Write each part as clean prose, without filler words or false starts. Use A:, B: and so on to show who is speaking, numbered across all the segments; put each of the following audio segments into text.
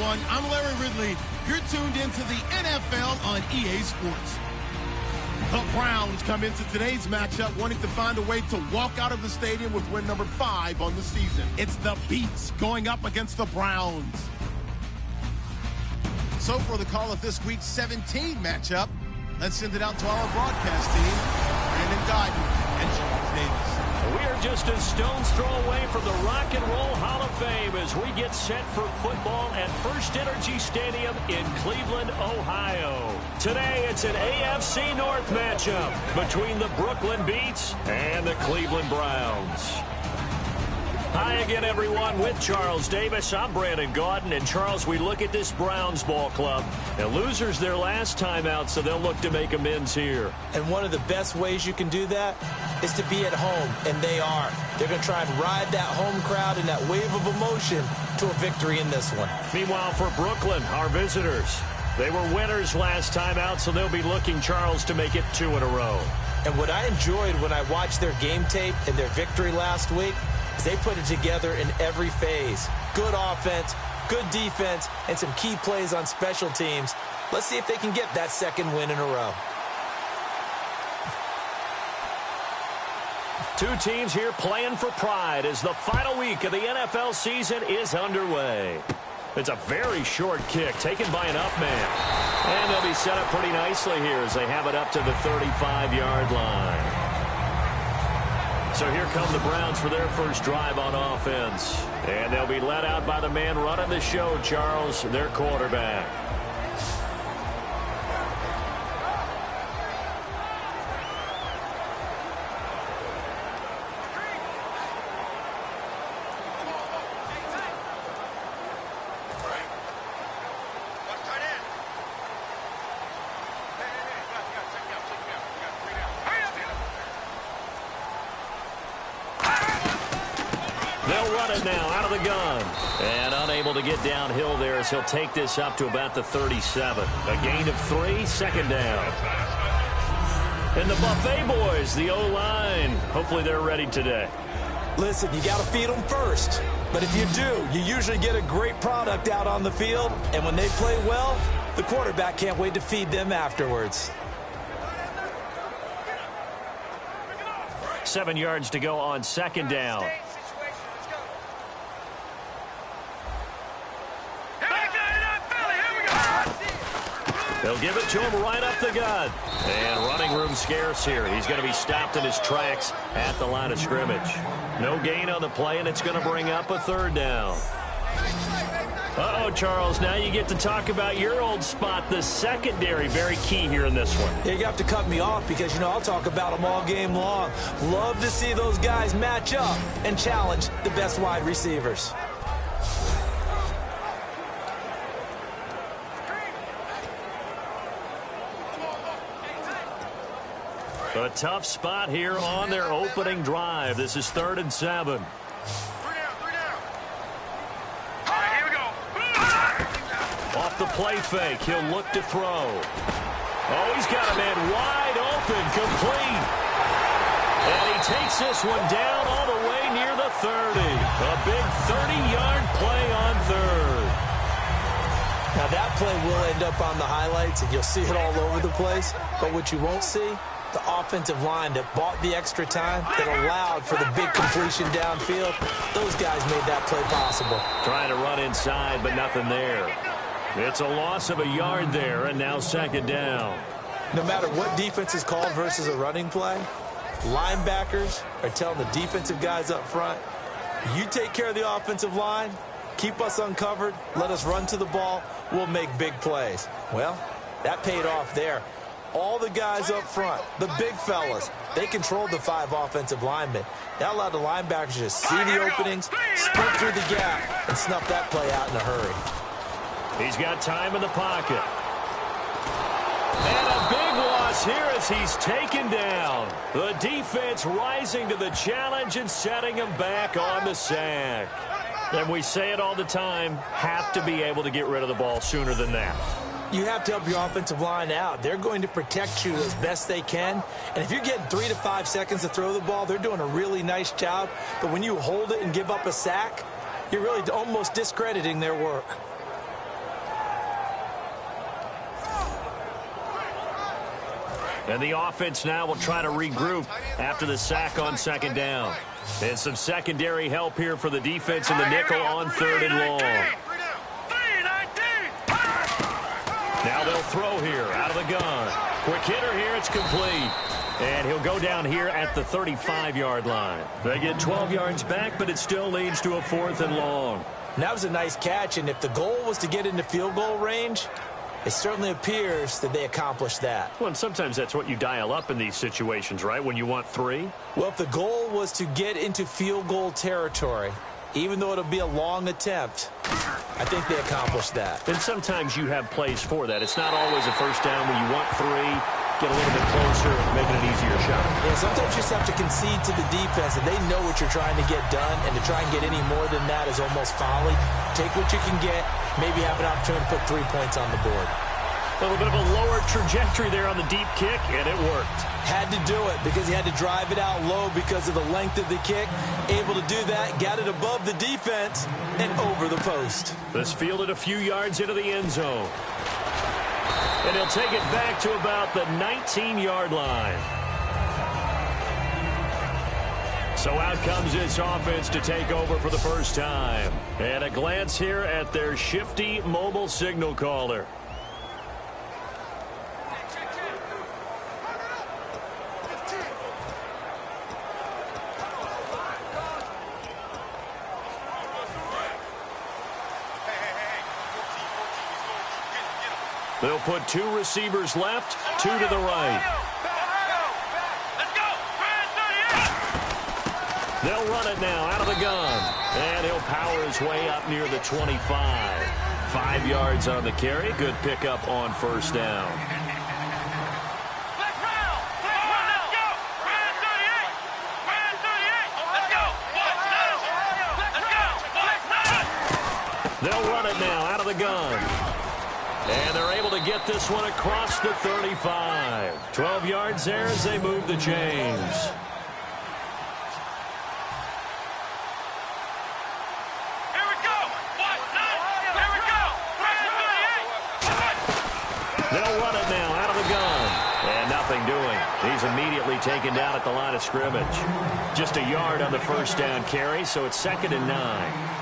A: everyone. I'm Larry Ridley. You're tuned into the NFL on EA Sports. The Browns come into today's matchup wanting to find a way to walk out of the stadium with win number 5 on the season. It's the Beats going up against the Browns. So for the call of this week's 17 matchup, let's send it out to our broadcast team, Brandon Guyton and Charles Davis.
B: We are just a stone's throw away from the Rock and Roll Hall of Fame as we get set for football at First Energy Stadium in Cleveland, Ohio. Today, it's an AFC North matchup between the Brooklyn Beats and the Cleveland Browns. Hi again, everyone. With Charles Davis, I'm Brandon Guyton. And, Charles, we look at this Browns ball club. And losers their last time out, so they'll look to make amends here.
C: And one of the best ways you can do that is to be at home, and they are. They're going to try and ride that home crowd and that wave of emotion to a victory in this one.
B: Meanwhile, for Brooklyn, our visitors, they were winners last time out, so they'll be looking, Charles, to make it 2 in a row.
C: And what I enjoyed when I watched their game tape and their victory last week is they put it together in every phase. Good offense, good defense, and some key plays on special teams. Let's see if they can get that second win in a row.
B: Two teams here playing for pride as the final week of the NFL season is underway. It's a very short kick taken by an up man. And they'll be set up pretty nicely here as they have it up to the 35-yard line. So here come the Browns for their first drive on offense. And they'll be led out by the man running the show, Charles, their quarterback. They'll run it now out of the gun. And unable to get downhill there as he'll take this up to about the 37. A gain of 3, second down. And the Buffet boys, the O-line, hopefully they're ready today.
C: Listen, you got to feed them first. But if you do, you usually get a great product out on the field. And when they play well, the quarterback can't wait to feed them afterwards.
B: 7 yards to go on second down. They'll give it to him right up the gut. And running room scarce here. He's going to be stopped in his tracks at the line of scrimmage. No gain on the play, and it's going to bring up a third down. Uh-oh, Charles, now you get to talk about your old spot, the secondary. Very key here in this one.
C: Yeah, you have to cut me off because, you know, I'll talk about them all game long. Love to see those guys match up and challenge the best wide receivers.
B: A tough spot here on their opening drive. This is 3rd and 7.
D: 3 down. All right, here we go.
B: Off the play fake, he'll look to throw. Oh, he's got a man wide open, complete. And he takes this one down all the way near the 30. A big 30-yard play on 3rd.
C: Now, that play will end up on the highlights, and you'll see it all over the place. But what you won't see, the offensive line that bought the extra time, that allowed for the big completion downfield, those guys made that play possible.
B: Trying to run inside, but nothing there. It's a loss of a yard there, and now second down.
C: No matter what defense is called versus a running play, linebackers are telling the defensive guys up front, you take care of the offensive line, keep us uncovered, let us run to the ball, we'll make big plays. Well, that paid off there. All the guys up front, the big fellas, they controlled the 5 offensive linemen. That allowed the linebackers to see the openings, sprint through the gap, and snuff that play out in a hurry.
B: He's got time in the pocket. And a big loss here as he's taken down. The defense rising to the challenge and setting him back on the sack. And we say it all the time, have to be able to get rid of the ball sooner than that.
C: You have to help your offensive line out. They're going to protect you as best they can. And if you're getting 3 to 5 seconds to throw the ball, they're doing a really nice job. But when you hold it and give up a sack, you're really almost discrediting their work.
B: And the offense now will try to regroup after the sack on second down. And some secondary help here for the defense in the nickel on third and long. Now they'll throw here out of the gun. Quick hitter here, it's complete. And he'll go down here at the 35-yard line. They get 12 yards back, but it still leads to a 4th and long.
C: And that was a nice catch, and if the goal was to get into field goal range, it certainly appears that they accomplished that.
B: Well, and sometimes that's what you dial up in these situations, right, when you want 3?
C: Well, if the goal was to get into field goal territory, even though it'll be a long attempt, I think they accomplished that.
B: And sometimes you have plays for that. It's not always a first down when you want 3, get a little bit closer, making an easier shot.
C: Yeah, sometimes you just have to concede to the defense, and they know what you're trying to get done, and to try and get any more than that is almost folly. Take what you can get, maybe have an opportunity to put 3 points on the board.
B: A little bit of a lower trajectory there on the deep kick, and it worked.
C: Had to do it because he had to drive it out low because of the length of the kick. Able to do that, got it above the defense and over the post.
B: This fielded a few yards into the end zone. And he'll take it back to about the 19-yard line. So out comes this offense to take over for the first time. And a glance here at their shifty mobile signal caller. They'll put 2 receivers left, 2 to the right. They'll run it now out of the gun. And he'll power his way up near the 25. 5 yards on the carry. Good pickup on first down. They'll run it now out of the gun. And they're able to get this one across the 35. 12 yards there as they move the chains.
D: Here we go. Here we go.
B: They'll run it now out of the gun. And nothing doing. He's immediately taken down at the line of scrimmage. Just a yard on the first down carry, so it's 2nd and 9.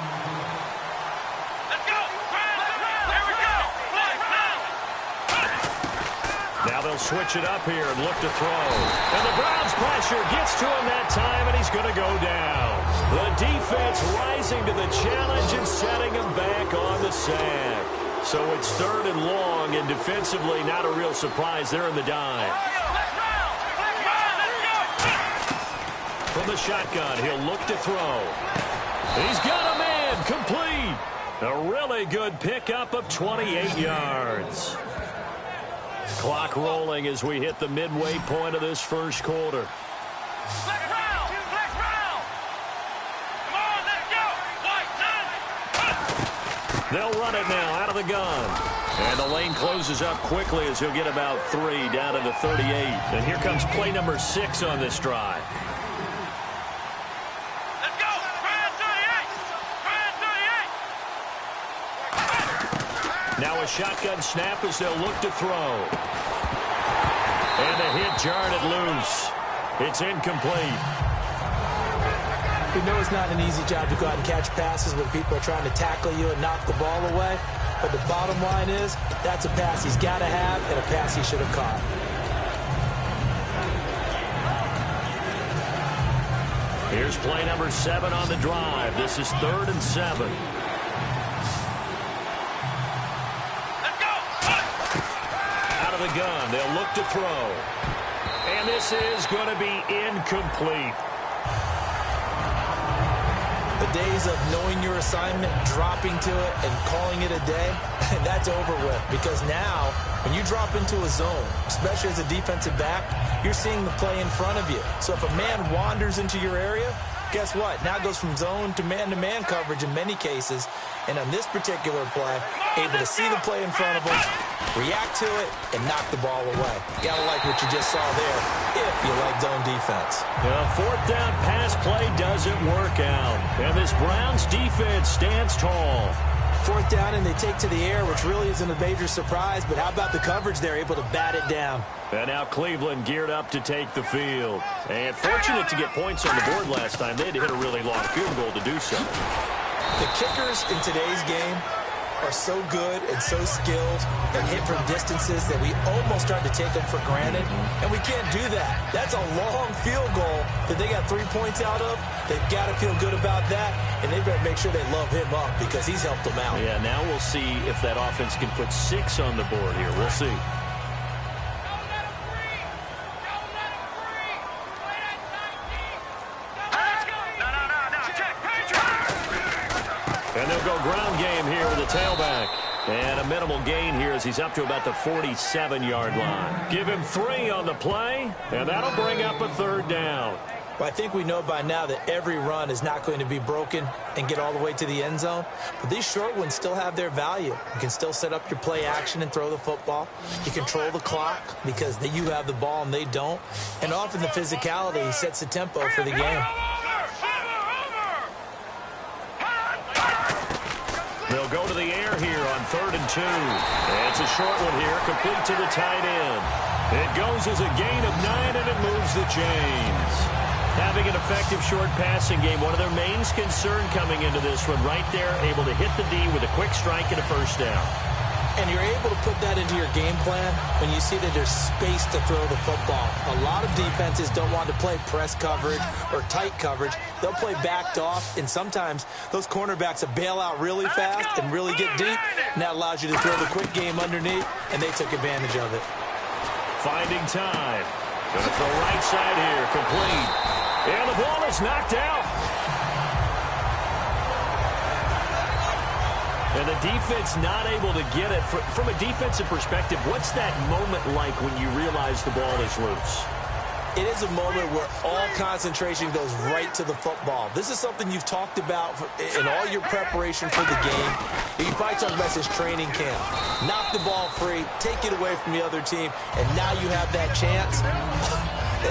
B: Now they'll switch it up here and look to throw. And the Browns pressure gets to him that time, and he's going to go down. The defense rising to the challenge and setting him back on the sack. So it's 3rd and long, and defensively not a real surprise there in the dime. From the shotgun, he'll look to throw. He's got a man, complete. A really good pickup of 28 yards. Clock rolling as we hit the midway point of this first quarter. They'll run it now out of the gun. And the lane closes up quickly as he'll get about 3 down to the 38. And here comes play number 6 on this drive.
D: Let's go.
B: Now a shotgun snap as they'll look to throw. And the hit jarred it loose. It's incomplete.
C: We know it's not an easy job to go out and catch passes when people are trying to tackle you and knock the ball away. But the bottom line is, that's a pass he's got to have and a pass he should have caught.
B: Here's play number 7 on the drive. This is 3rd and 7. Out of the gun, they'll look to throw. And this is going to be incomplete.
C: The days of knowing your assignment, dropping to it, and calling it a day, that's over with. Because now, when you drop into a zone, especially as a defensive back, you're seeing the play in front of you. So if a man wanders into your area, guess what? Now it goes from zone to man coverage in many cases. And on this particular play, able to see the play in front of him, react to it, and knock the ball away. Gotta like what you just saw there, if you like zone defense.
B: The 4th down pass play doesn't work out. And this Browns defense stands tall.
C: 4th down and they take to the air, which really isn't a major surprise, but how about the coverage there, able to bat it down?
B: And now Cleveland geared up to take the field. And fortunate to get points on the board last time. They had to hit a really long field goal to do so.
C: The kickers in today's game are so good and so skilled and hit from distances that we almost start to take them for granted, and we can't do that. That's a long field goal that they got 3 points out of. They've got to feel good about that, and they better make sure they love him up because he's helped them out.
B: Yeah, now we'll see if that offense can put 6 on the board here. We'll see. And they'll go ground game here with a tailback. And a minimal gain here as he's up to about the 47-yard line. Give him 3 on the play, and that'll bring up a 3rd down.
C: Well, I think we know by now that every run is not going to be broken and get all the way to the end zone. But these short ones still have their value. You can still set up your play action and throw the football. You control the clock because you have the ball and they don't. And often the physicality sets the tempo for the game.
B: They'll go to the air here on 3rd and 2. It's a short one here, complete to the tight end. It goes as a gain of 9, and it moves the chains. Having an effective short passing game, one of their main concern coming into this one, right there, able to hit the D with a quick strike and a 1st down.
C: And you're able to put that into your game plan when you see that there's space to throw the football. A lot of defenses don't want to play press coverage or tight coverage. They'll play backed off, and sometimes those cornerbacks will bail out really fast and really get deep, and that allows you to throw the quick game underneath, and they took advantage of it.
B: Finding time. Going to throw right side here, complete. And the ball is knocked out. And the defense not able to get it. From a defensive perspective, what's that moment like when you realize the ball is loose?
C: It is a moment where all concentration goes right to the football. This is something you've talked about in all your preparation for the game. You probably talked about this training camp. Knock the ball free, take it away from the other team, and now you have that chance.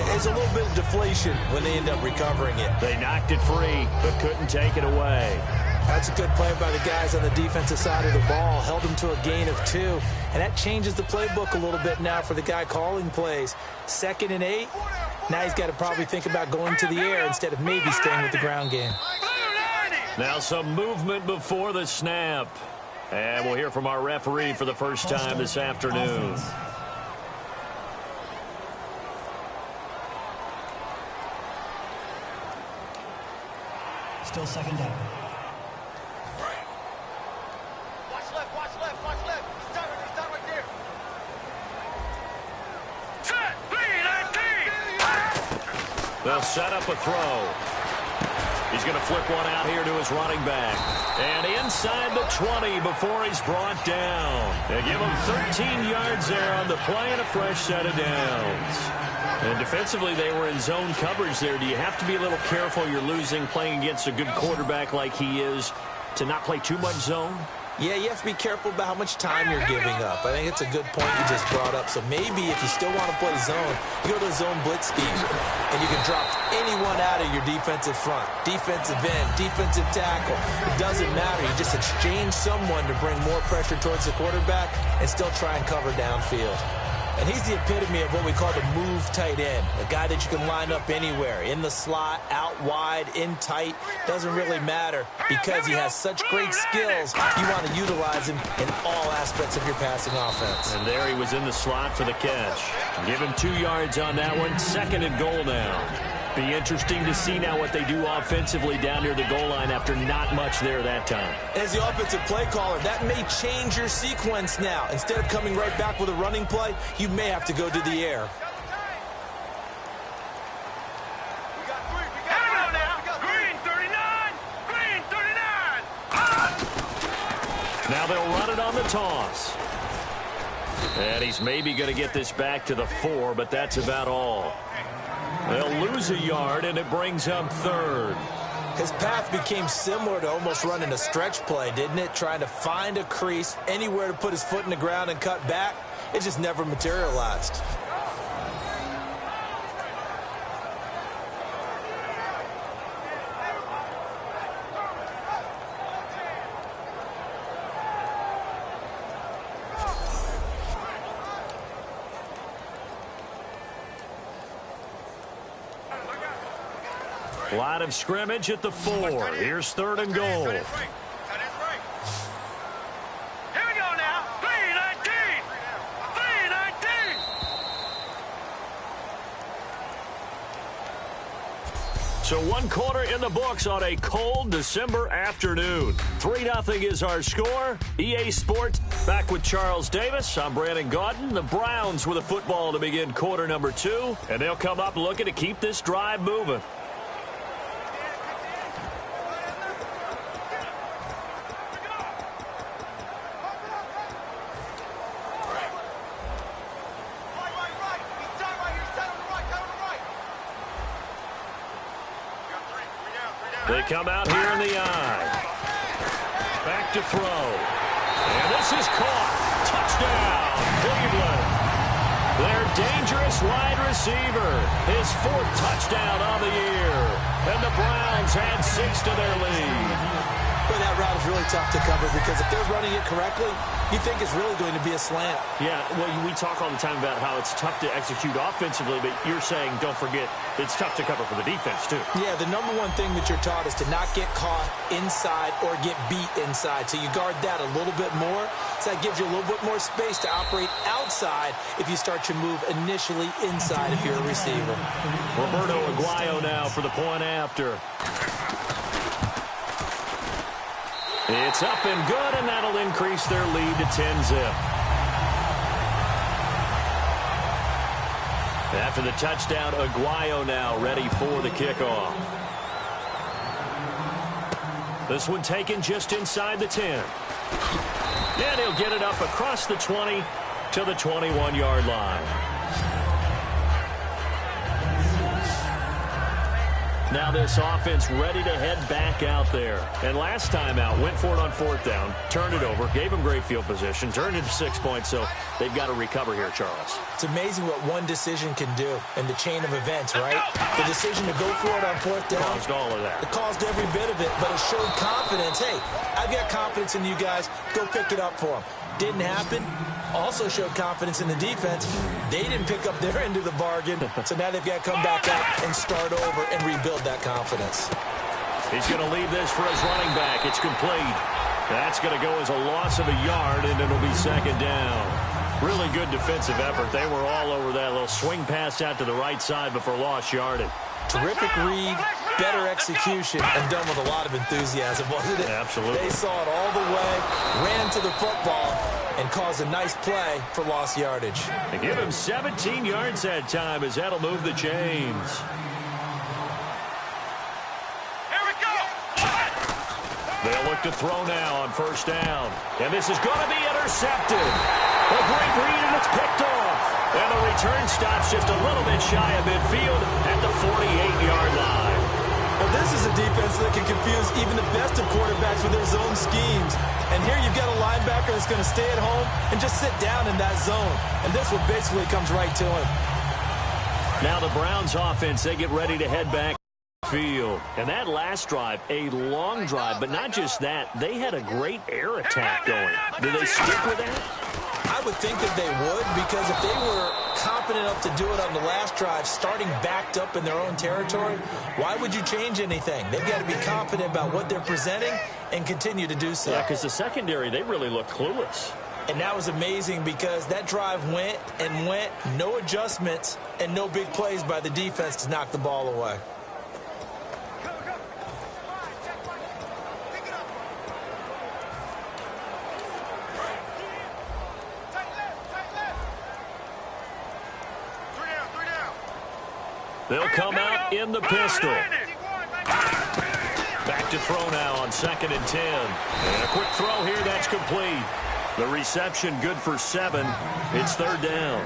C: There's a little bit of deflation when they end up recovering it.
B: They knocked it free, but couldn't take it away.
C: That's a good play by the guys on the defensive side of the ball. Held them to a gain of 2. And that changes the playbook a little bit now for the guy calling plays. 2nd and 8. Now he's got to probably think about going to the air instead of maybe staying with the ground game.
B: Now some movement before the snap. And we'll hear from our referee for the first time this afternoon.
E: Still 2nd down.
D: Watch left. He's done right there.
B: They'll set up a throw. He's going to flip one out here to his running back. And inside the 20 before he's brought down. They give him 13 yards there on the play and a fresh set of downs. And defensively, they were in zone coverage there. Do you have to be a little careful? You're losing playing against a good quarterback like he is to not play too much zone?
C: Yeah, you have to be careful about how much time you're giving up. I think it's a good point you just brought up. So maybe if you still want to play zone, you go to a zone blitz scheme, and you can drop anyone out of your defensive front, defensive end, defensive tackle. It doesn't matter. You just exchange someone to bring more pressure towards the quarterback and still try and cover downfield. And he's the epitome of what we call the move tight end, a guy that you can line up anywhere, in the slot, out wide, in tight, doesn't really matter because he has such great skills. You want to utilize him in all aspects of your passing offense.
B: And there he was in the slot for the catch. Give him 2 yards on that one, 2nd and goal now. Be interesting to see now what they do offensively down near the goal line after not much there that time.
C: As the offensive play caller, that may change your sequence now. Instead of coming right back with a running play, you may have to go to the air.
B: Now they'll run it on the toss. And he's maybe going to get this back to the 4, but that's about all. They'll lose a yard, and it brings up 3rd.
C: His path became similar to almost running a stretch play, didn't it? Trying to find a crease, anywhere to put his foot in the ground and cut back. It just never materialized.
B: Line of scrimmage at the 4. Here's 3rd and goal.
D: Here we go now. 3-19. 3-19.
B: So 1 quarter in the books on a cold December afternoon. 3-0 is our score. EA Sports back with Charles Davis. I'm Brandon Gaudin. The Browns with a football to begin quarter number 2. And they'll come up looking to keep this drive moving. They come out here in the eye. Back to throw. And this is caught. Touchdown, Cleveland. Their dangerous wide receiver. His 4th touchdown of the year. And the Browns add 6 to their lead.
C: But that route is really tough to cover because if they're running it correctly, you think it's really going to be a slant.
B: Yeah, well, we talk all the time about how it's tough to execute offensively, but you're saying, don't forget, it's tough to cover for the defense, too.
C: Yeah, the number one thing that you're taught is to not get caught inside or get beat inside. So you guard that a little bit more. So that gives you a little bit more space to operate outside if you start your move initially inside if you're a receiver.
B: Roberto Aguayo now for the point after. It's up and good, and that'll increase their lead to 10-zip. After the touchdown, Aguayo now ready for the kickoff. This one taken just inside the 10. And he'll get it up across the 20 to the 21-yard line. Now this offense ready to head back out there. And last time out, went for it on 4th down, turned it over, gave them great field position, turned it to 6 points, so they've got to recover here, Charles.
C: It's amazing what one decision can do in the chain of events, right? The decision to go for it on 4th down.
B: Caused all of that.
C: It caused every bit of it, but it showed confidence. Hey, I've got confidence in you guys. Go pick it up for them. Didn't happen. Also showed confidence in the defense. They didn't pick up their end of the bargain, so now they've got to come back out and start over and rebuild that confidence.
B: He's going to leave this for his running back. It's complete. That's going to go as a loss of a yard, and it'll be 2nd down. Really good defensive effort. They were all over that little swing pass out to the right side before lost yardage.
C: Terrific read, better execution, and done with a lot of enthusiasm, wasn't it?
B: Absolutely.
C: They saw it all the way, ran to the football, and caused a nice play for lost yardage.
B: They give him 17 yards that time as that'll move the chains.
D: Here we go.
B: They'll look to throw now on 1st down. And this is going to be intercepted. A great read, and it's picked off. And the return stops just a little bit shy of midfield at the 48-yard line.
C: Well, this is a defense that can confuse even the best of quarterbacks with their zone schemes. And here you've got a linebacker that's going to stay at home and just sit down in that zone. And this one basically comes right to him.
B: Now the Browns offense, they get ready to head back field. And that last drive, a long drive, but not just that. They had a great air attack going. Do they stick with that?
C: I would think that they would, because if they were confident enough to do it on the last drive, starting backed up in their own territory, why would you change anything? They've got to be confident about what they're presenting and continue to do so.
B: Yeah, because the secondary, they really looked clueless.
C: And that was amazing because that drive went and went, no adjustments, and no big plays by the defense to knock the ball away.
B: They'll come out in the pistol. Back to throw now on 2nd and 10. And a quick throw here, that's complete. The reception good for 7. It's 3rd down.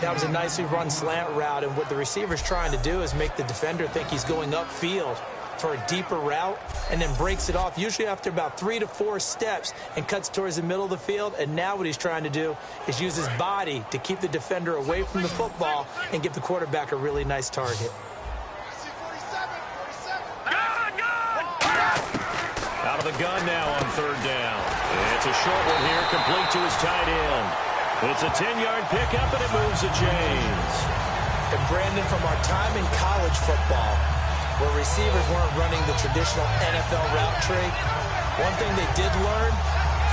C: That was a nicely run slant route, and what the receiver's trying to do is make the defender think he's going upfield for a deeper route and then breaks it off, usually after about 3 to 4 steps, and cuts towards the middle of the field. And now what he's trying to do is use his body to keep the defender away from the football and give the quarterback a really nice target.
B: Out of the gun now on 3rd down. It's a short one here, complete to his tight end. It's a 10-yard pickup, and it moves the chains.
C: And Brandon, from our time in college football, where receivers weren't running the traditional NFL route tree, one thing they did learn,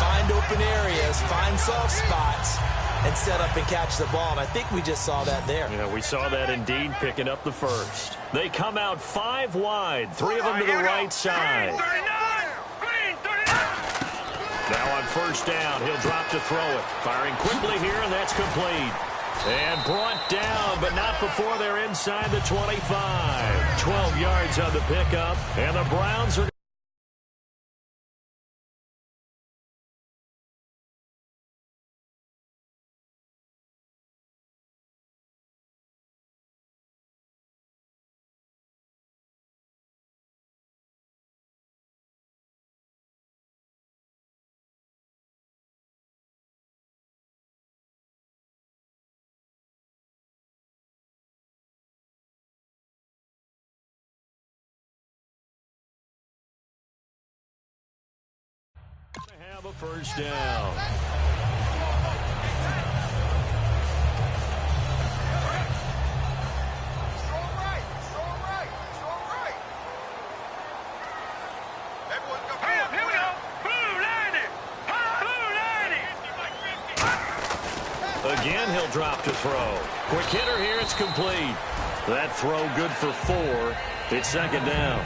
C: find open areas, find soft spots, and set up and catch the ball. And I think we just saw that there.
B: Yeah, we saw that indeed, picking up the first. They come out 5 wide, 3 of them to the right side. Now on first down, he'll drop to throw it. Firing quickly here, and that's complete. And brought down, but not before they're inside the 25. 12 yards on the pickup, and the Browns are... have a first down.
D: Here we go. Blue 90. Blue 90.
B: Again, he'll drop to throw. Quick hitter here, it's complete. That throw good for 4. It's second down.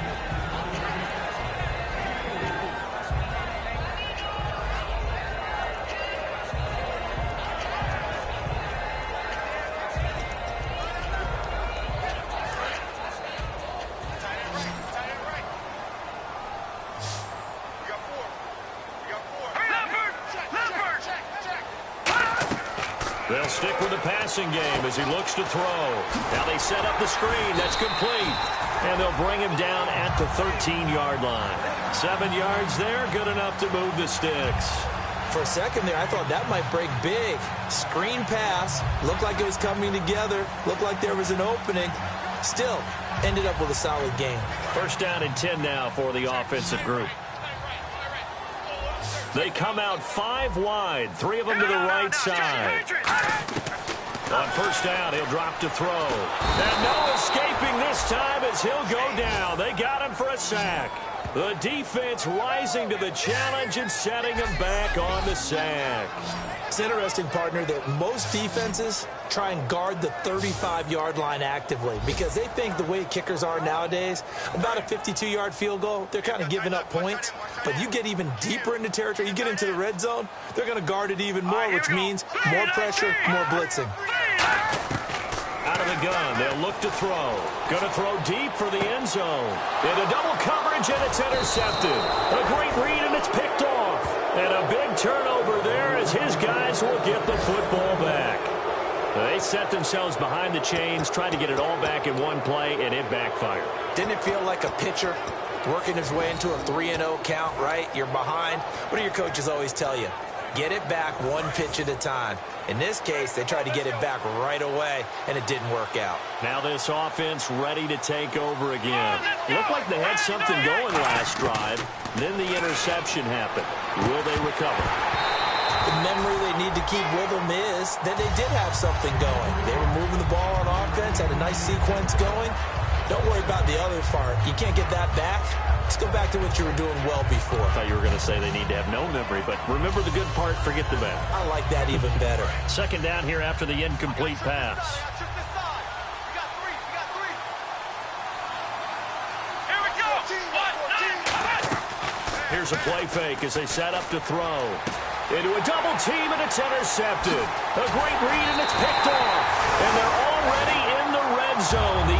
B: They'll stick with the passing game as he looks to throw. Now they set up the screen. That's complete. And they'll bring him down at the 13-yard line. 7 yards there, good enough to move the sticks.
C: For a second there, I thought that might break big. Screen pass. Looked like it was coming together. Looked like there was an opening. Still, ended up with a solid game.
B: First down and 10 now for the offensive group. They come out 5 wide, 3 of them to the right side. On first down, he'll drop to throw. And no escaping this time as he'll go down. They got him for a sack. The defense rising to the challenge and setting him back on the sack.
C: It's interesting, partner, that most defenses try and guard the 35-yard line actively because they think the way kickers are nowadays, about a 52-yard field goal, they're kind of giving up points. But you get even deeper into territory, you get into the red zone, they're going to guard it even more, which means more pressure, more blitzing.
B: Out of the gun, they'll look to throw. Going to throw deep for the end zone. Into double coverage, and it's intercepted. A great read, and it's picked off. And a big turnover there as his guys will get the football back. They set themselves behind the chains, tried to get it all back in one play, and it backfired.
C: Didn't it feel like a pitcher working his way into a 3-0 count, right? You're behind. What do your coaches always tell you? Get it back one pitch at a time. In this case, they tried to get it back right away, and it didn't work out.
B: Now this offense ready to take over again. Looked like they had something going last drive. Then the interception happened. Will they recover?
C: The memory they need to keep with them is that they did have something going. They were moving the ball on offense, had a nice sequence going. Don't worry about the other part. You can't get that back. Let's go back to what you were doing well before.
B: I thought you were going to say they need to have no memory, but remember the good part, forget the bad.
C: I like that even better.
B: Second down here after the incomplete pass.
D: Here we go. 1, 9,
B: Here's a play fake as they set up to throw. Into a double team, and it's intercepted. A great read, and it's picked off. And they're already in the red zone. The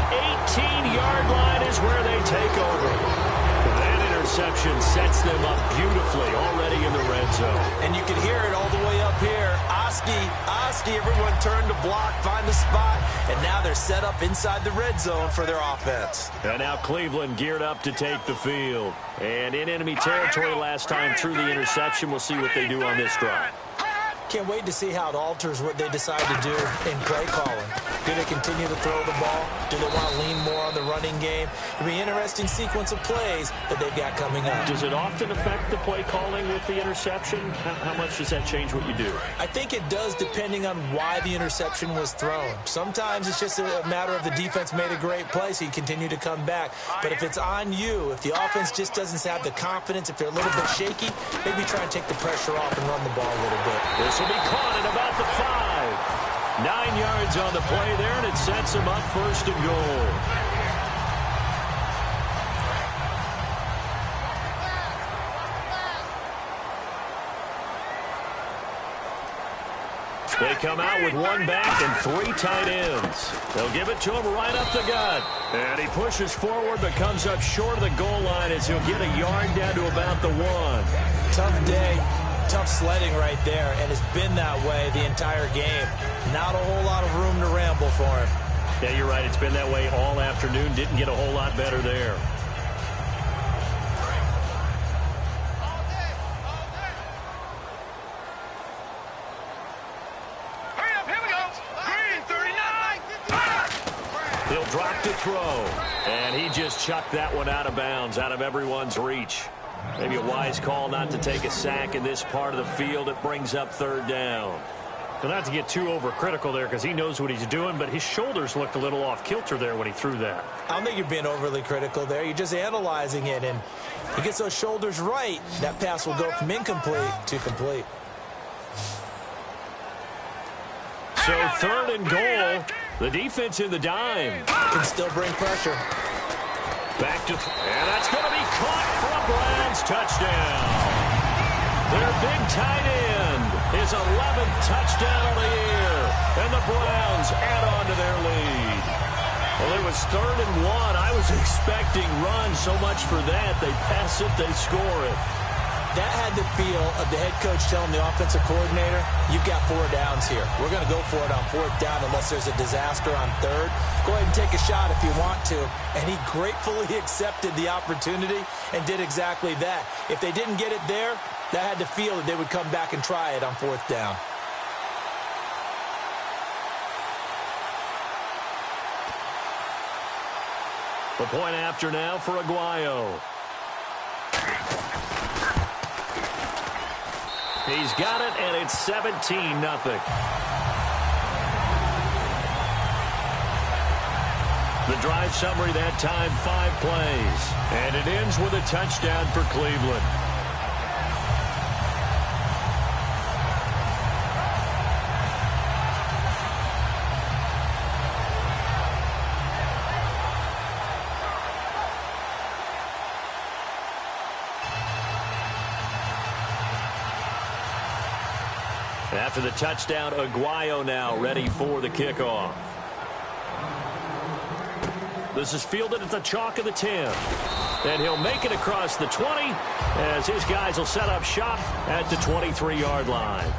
B: 18-yard line is where they take over. That interception sets them up beautifully already in the red zone.
C: And you can hear it all the way up here. Oski, everyone turned to block, find the spot, and now they're set up inside the red zone for their offense.
B: And now Cleveland geared up to take the field. And in enemy territory last time through the interception. We'll see what they do on this drive.
C: Can't wait to see how it alters what they decide to do in play calling. Do they continue to throw the ball? Do they want to lean more on the running game? It'll be an interesting sequence of plays that they've got coming up.
B: Does it often affect the play calling with the interception? How much does that change what you do?
C: I think it does, depending on why the interception was thrown. Sometimes it's just a matter of the defense made a great play, so you continue to come back. But if it's on you, if the offense just doesn't have the confidence, if they're a little bit shaky, maybe try and take the pressure off and run the ball a little bit.
B: This will be caught at about the 5. 9 yards on the play there, and it sets him up 1st and goal. They come out with 1 back and 3 tight ends. They'll give it to him right up the gut. And he pushes forward but comes up short of the goal line as he'll get a yard down to about the 1.
C: Tough day. Tough sledding right there, and it's been that way the entire game. Not a whole lot of room to ramble for him.
B: Yeah, you're right. It's been that way all afternoon. Didn't get a whole lot better there.
D: Hurry up, here we go. Green 39.
B: He'll drop to throw, and he just chucked that one out of bounds, out of everyone's reach. Maybe a wise call not to take a sack in this part of the field. It brings up 3rd down. Well, not to get too overcritical there because he knows what he's doing, but his shoulders looked a little off kilter there when he threw that.
C: I don't think you're being overly critical there. You're just analyzing it, and he gets those shoulders right. That pass will go from incomplete to complete.
B: So 3rd and goal. The defense in the dime.
C: Can still bring pressure.
B: Back to, and that's going to be caught for a Browns touchdown. Their big tight end, his 11th touchdown of the year, and the Browns add on to their lead. Well, it was 3rd and 1. I was expecting run, so much for that. They pass it, they score it.
C: That had the feel of the head coach telling the offensive coordinator, you've got 4 downs here. We're going to go for it on 4th down unless there's a disaster on 3rd. Go ahead and take a shot if you want to. And he gratefully accepted the opportunity and did exactly that. If they didn't get it there, that had the feel that they would come back and try it on 4th down.
B: The point after now for Aguayo. He's got it, and it's 17-0. The drive summary that time, 5 plays. And it ends with a touchdown for Cleveland. After the touchdown, Aguayo now ready for the kickoff. This is fielded at the chalk of the 10. And he'll make it across the 20 as his guys will set up shop at the 23-yard line.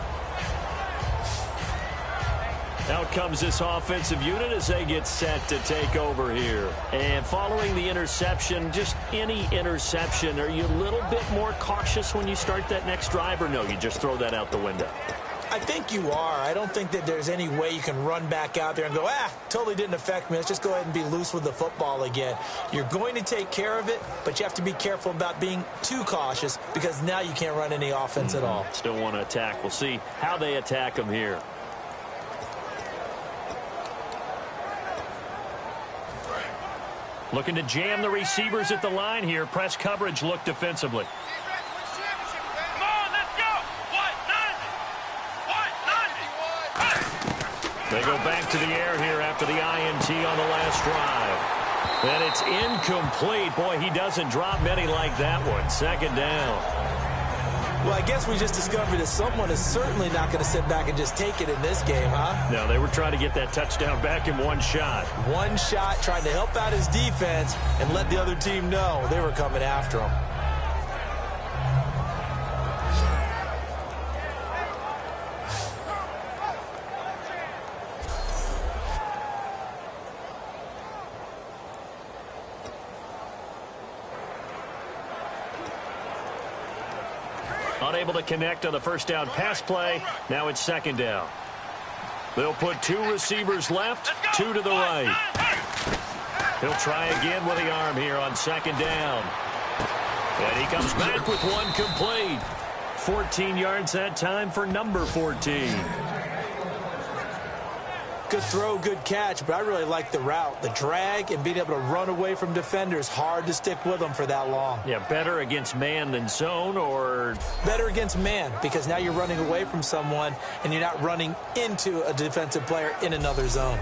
B: Out comes this offensive unit as they get set to take over here. And following the interception, just any interception, are you a little bit more cautious when you start that next drive, or no, you just throw that out the window?
C: I think you are. I don't think that there's any way you can run back out there and go, totally didn't affect me. Let's just go ahead and be loose with the football again. You're going to take care of it, but you have to be careful about being too cautious because now you can't run any offense at all.
B: Still want to attack. We'll see how they attack them here. Looking to jam the receivers at the line here. Press coverage look defensively. They go back to the air here after the INT on the last drive. And it's incomplete. Boy, he doesn't drop many like that one. 2nd down.
C: Well, I guess we just discovered that someone is certainly not going to sit back and just take it in this game, huh?
B: No, they were trying to get that touchdown back in one shot.
C: One shot, trying to help out his defense and let the other team know they were coming after him.
B: Unable to connect on the 1st down pass play. Now it's 2nd down. They'll put 2 receivers left, 2 to the right. He'll try again with the arm here on 2nd down. And he comes back with 1 complete. 14 yards that time for number 14.
C: Good throw, good catch, but I really like the route. The drag and being able to run away from defenders, hard to stick with them for that long.
B: Yeah, better against man than zone, or?
C: Better against man, because now you're running away from someone and you're not running into a defensive player in another zone.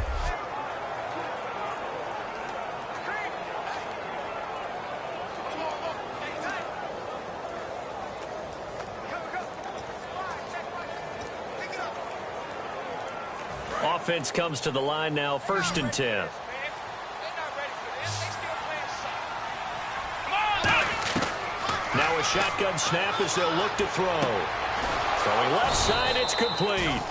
B: Offense comes to the line now, 1st and 10. Now a shotgun snap as they'll look to throw. Throwing left side, it's complete.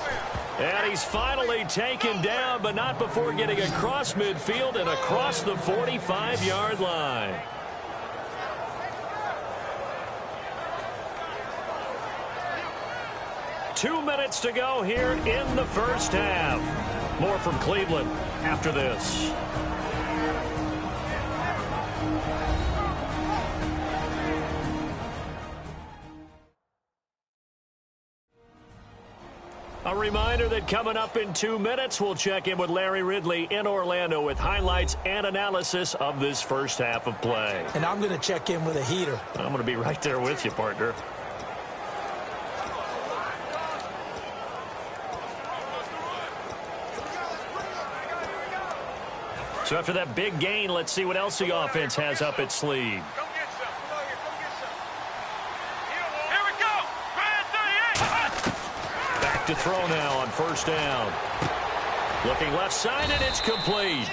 B: And he's finally taken down, but not before getting across midfield and across the 45-yard line. Two minutes to go here in the first half. More from Cleveland after this. A reminder that coming up in 2 minutes, we'll check in with Larry Ridley in Orlando with highlights and analysis of this first half of play.
C: And I'm going to check in with a heater.
B: I'm going to be right there with you, partner. So after that big gain, let's see what else the offense has up its sleeve. Back to throw now on 1st down. Looking left side, and it's complete.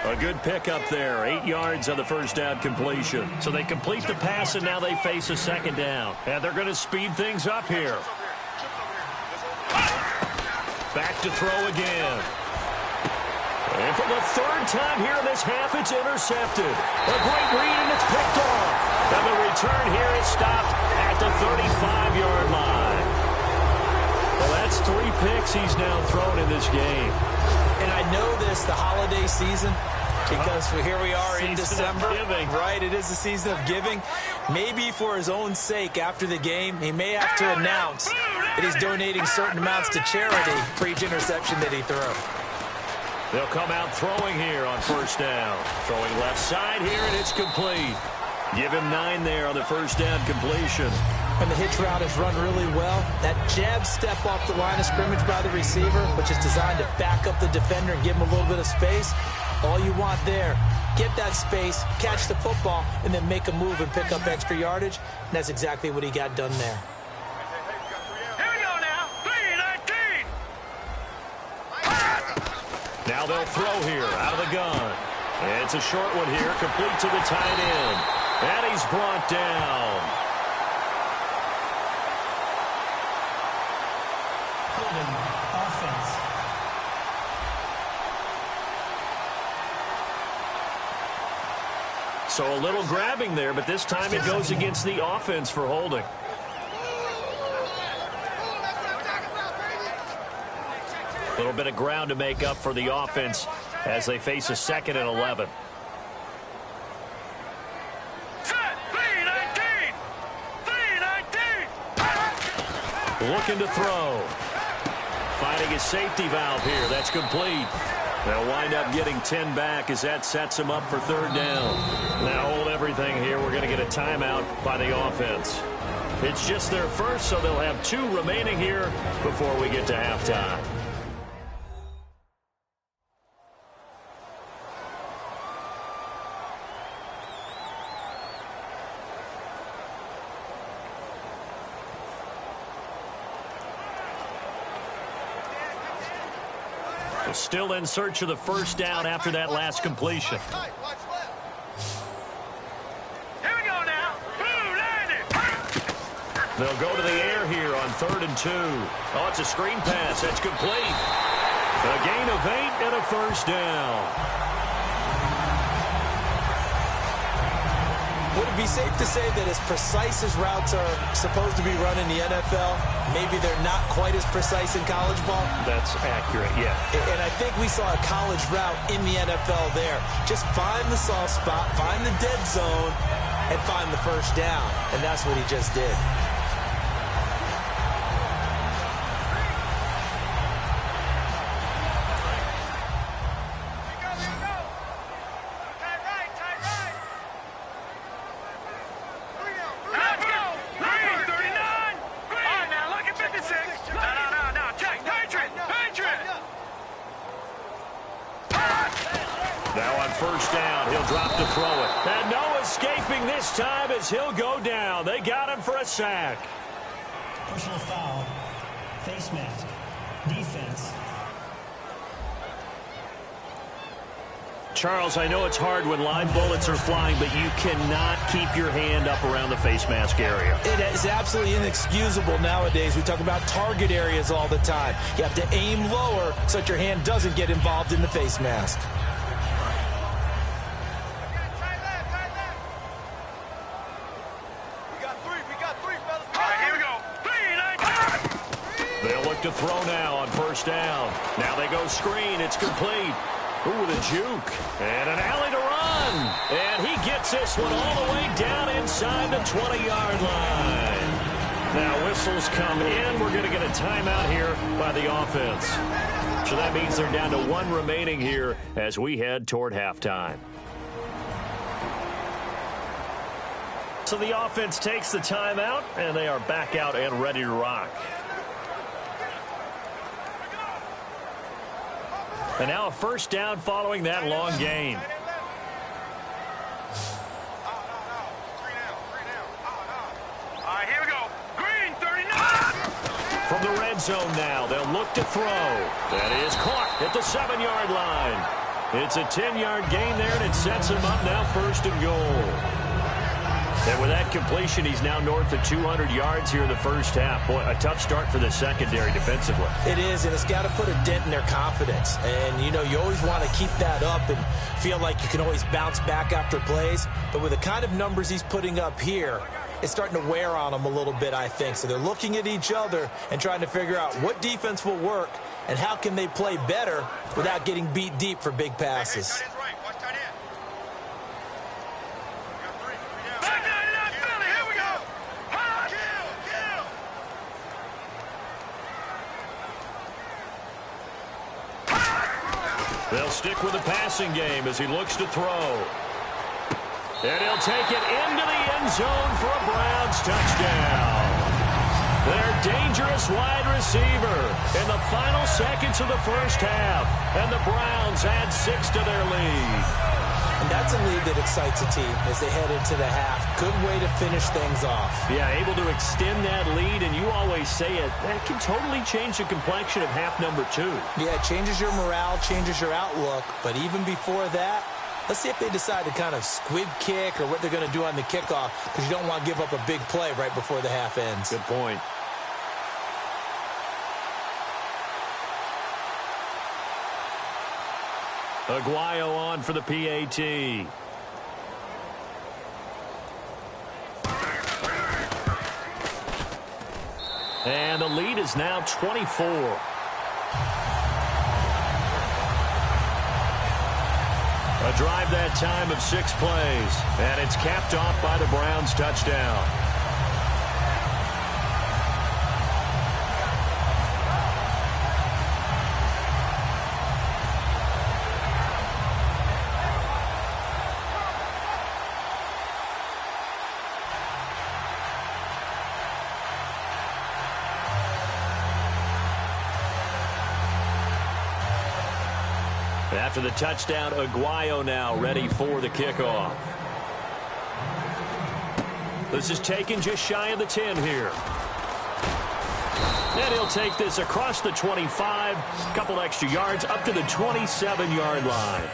B: A good pickup there. 8 yards on the 1st down completion. So they complete the pass, and now they face a 2nd down. And they're going to speed things up here. Back to throw again. And for the 3rd time here in this half, it's intercepted. A great read, and it's picked off. And the return here is stopped at the 35-yard line. Well, that's 3 picks he's now thrown in this game.
C: And I know this, the holiday season, because here we are in December. Right, it is the season of giving. Maybe for his own sake after the game, he may have to announce that he's donating certain amounts to charity for each interception that he throws.
B: They'll come out throwing here on 1st down. Throwing left side here, and it's complete. Give him 9 there on the 1st down completion.
C: And the hitch route is run really well. That jab step off the line of scrimmage by the receiver, which is designed to back up the defender and give him a little bit of space. All you want there, get that space, catch the football, and then make a move and pick up extra yardage. And that's exactly what he got done there.
B: Now they'll throw here out of the gun. And it's a short one here, complete to the tight end. And he's brought down.
C: Offense.
B: So a little grabbing there, but this time it goes against the offense for holding. A little bit of ground to make up for the offense as they face a 2nd and 11. Looking to throw. Finding his safety valve here. That's complete. They'll wind up getting 10 back as that sets him up for 3rd down. Now hold everything here. We're going to get a timeout by the offense. It's just their first, so they'll have 2 remaining here before we get to halftime. Still in search of the 1st down after that last completion.
D: Here we go now.
B: They'll go to the air here on 3rd and 2. Oh, it's a screen pass. That's complete. A gain of 8 and a 1st down.
C: Would it be safe to say that as precise as routes are supposed to be run in the NFL, maybe they're not quite as precise in college ball?
B: That's accurate, yeah.
C: And I think we saw a college route in the NFL there. Just find the soft spot, find the dead zone, and find the first down. And that's what he just did.
B: Now on first down, he'll drop to throw it. And no escaping this time as he'll go down. They got him for a sack.
E: Personal foul, face mask, defense.
B: Charles, I know it's hard when live bullets are flying, but you cannot keep your hand up around the face mask area.
C: It is absolutely inexcusable nowadays. We talk about target areas all the time. You have to aim lower so that your hand doesn't get involved in the face mask.
B: They'll look to throw now on first down. Now they go screen. It's complete. Ooh, the juke. And an alley to run. And he gets this one all the way down inside the 20-yard line. Now whistles come in. We're going to get a timeout here by the offense. So that means they're down to one remaining here as we head toward halftime. So the offense takes the timeout, and they are back out and ready to rock. And now a first down following that long gain.
D: All right, here we go. Green, 39.
B: From the red zone now, they'll look to throw. That is caught at the 7-yard line. It's a 10-yard gain there, and it sets him up now first and goal. And with that completion, he's now north of 200 yards here in the first half. Boy, a tough start for the secondary defensively.
C: It is, and it's got to put a dent in their confidence. And, you know, you always want to keep that up and feel like you can always bounce back after plays. But with the kind of numbers he's putting up here, it's starting to wear on them a little bit, I think. So they're looking at each other and trying to figure out what defense will work and how can they play better without getting beat deep for big passes.
B: They'll stick with the passing game as he looks to throw. And he'll take it into the end zone for a Browns touchdown. Their dangerous wide receiver in the final seconds of the first half. And the Browns add 6 to their lead.
C: And that's a lead that excites a team as they head into the half. Good way to finish things off.
B: Yeah, able to extend that lead, and you always say it, that can totally change the complexion of half number 2.
C: Yeah, it changes your morale, changes your outlook. But even before that, let's see if they decide to kind of squib kick or what they're going to do on the kickoff, because you don't want to give up a big play right before the half ends.
B: Good point. Aguayo on for the PAT. And the lead is now 24. A drive that time of 6 plays. And it's capped off by the Browns touchdown. After the touchdown, Aguayo now ready for the kickoff. This is taken just shy of the 10 here. And he'll take this across the 25, a couple extra yards up to the 27-yard line.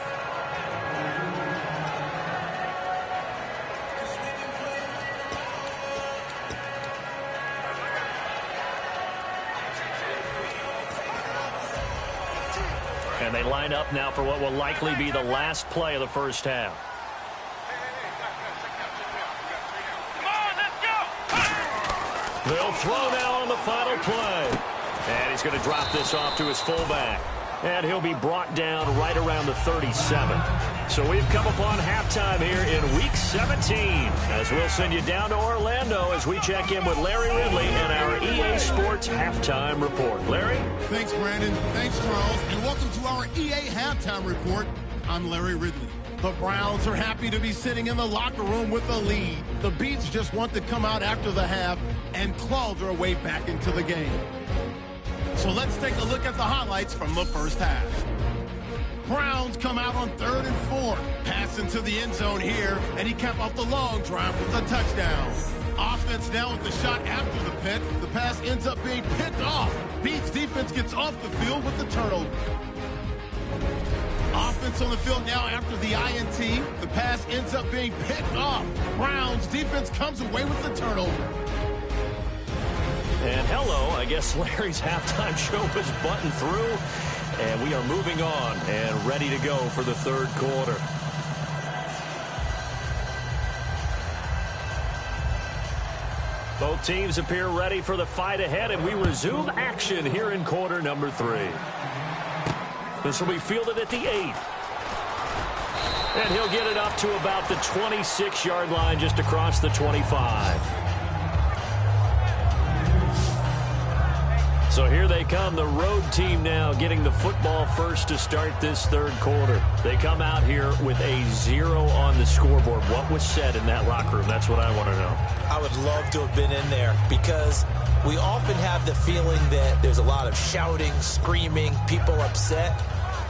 B: And they line up now for what will likely be the last play of the first half. They'll throw now on the final play. And he's going to drop this off to his fullback. And he'll be brought down right around the 37. So we've come upon halftime here in Week 17. As we'll send you down to Orlando as we check in with Larry Ridley and our EA Sports Halftime Report. Larry?
A: Thanks, Brandon. Thanks, Charles. And welcome to our EA Halftime Report. I'm Larry Ridley. The Browns are happy to be sitting in the locker room with a lead. The Beats just want to come out after the half and claw their way back into the game. So let's take a look at the highlights from the first half. Browns come out on 3rd and 4. Pass into the end zone here, and he capped off the long drive with a touchdown. Offense now with the shot after the pit. The pass ends up being picked off. Beats defense gets off the field with the turnover. Offense on the field now after the INT. The pass ends up being picked off. Browns defense comes away with the turnover.
B: And hello, I guess Larry's halftime show is buttoned through, and we are moving on and ready to go for the third quarter. Both teams appear ready for the fight ahead, and we resume action here in quarter number 3. This will be fielded at the 8. And he'll get it up to about the 26-yard line just across the 25. So here they come, the road team now getting the football first to start this third quarter. They come out here with a 0 on the scoreboard. What was said in that locker room? That's what I want to know.
C: I would love to have been in there because we often have the feeling that there's a lot of shouting, screaming, people upset.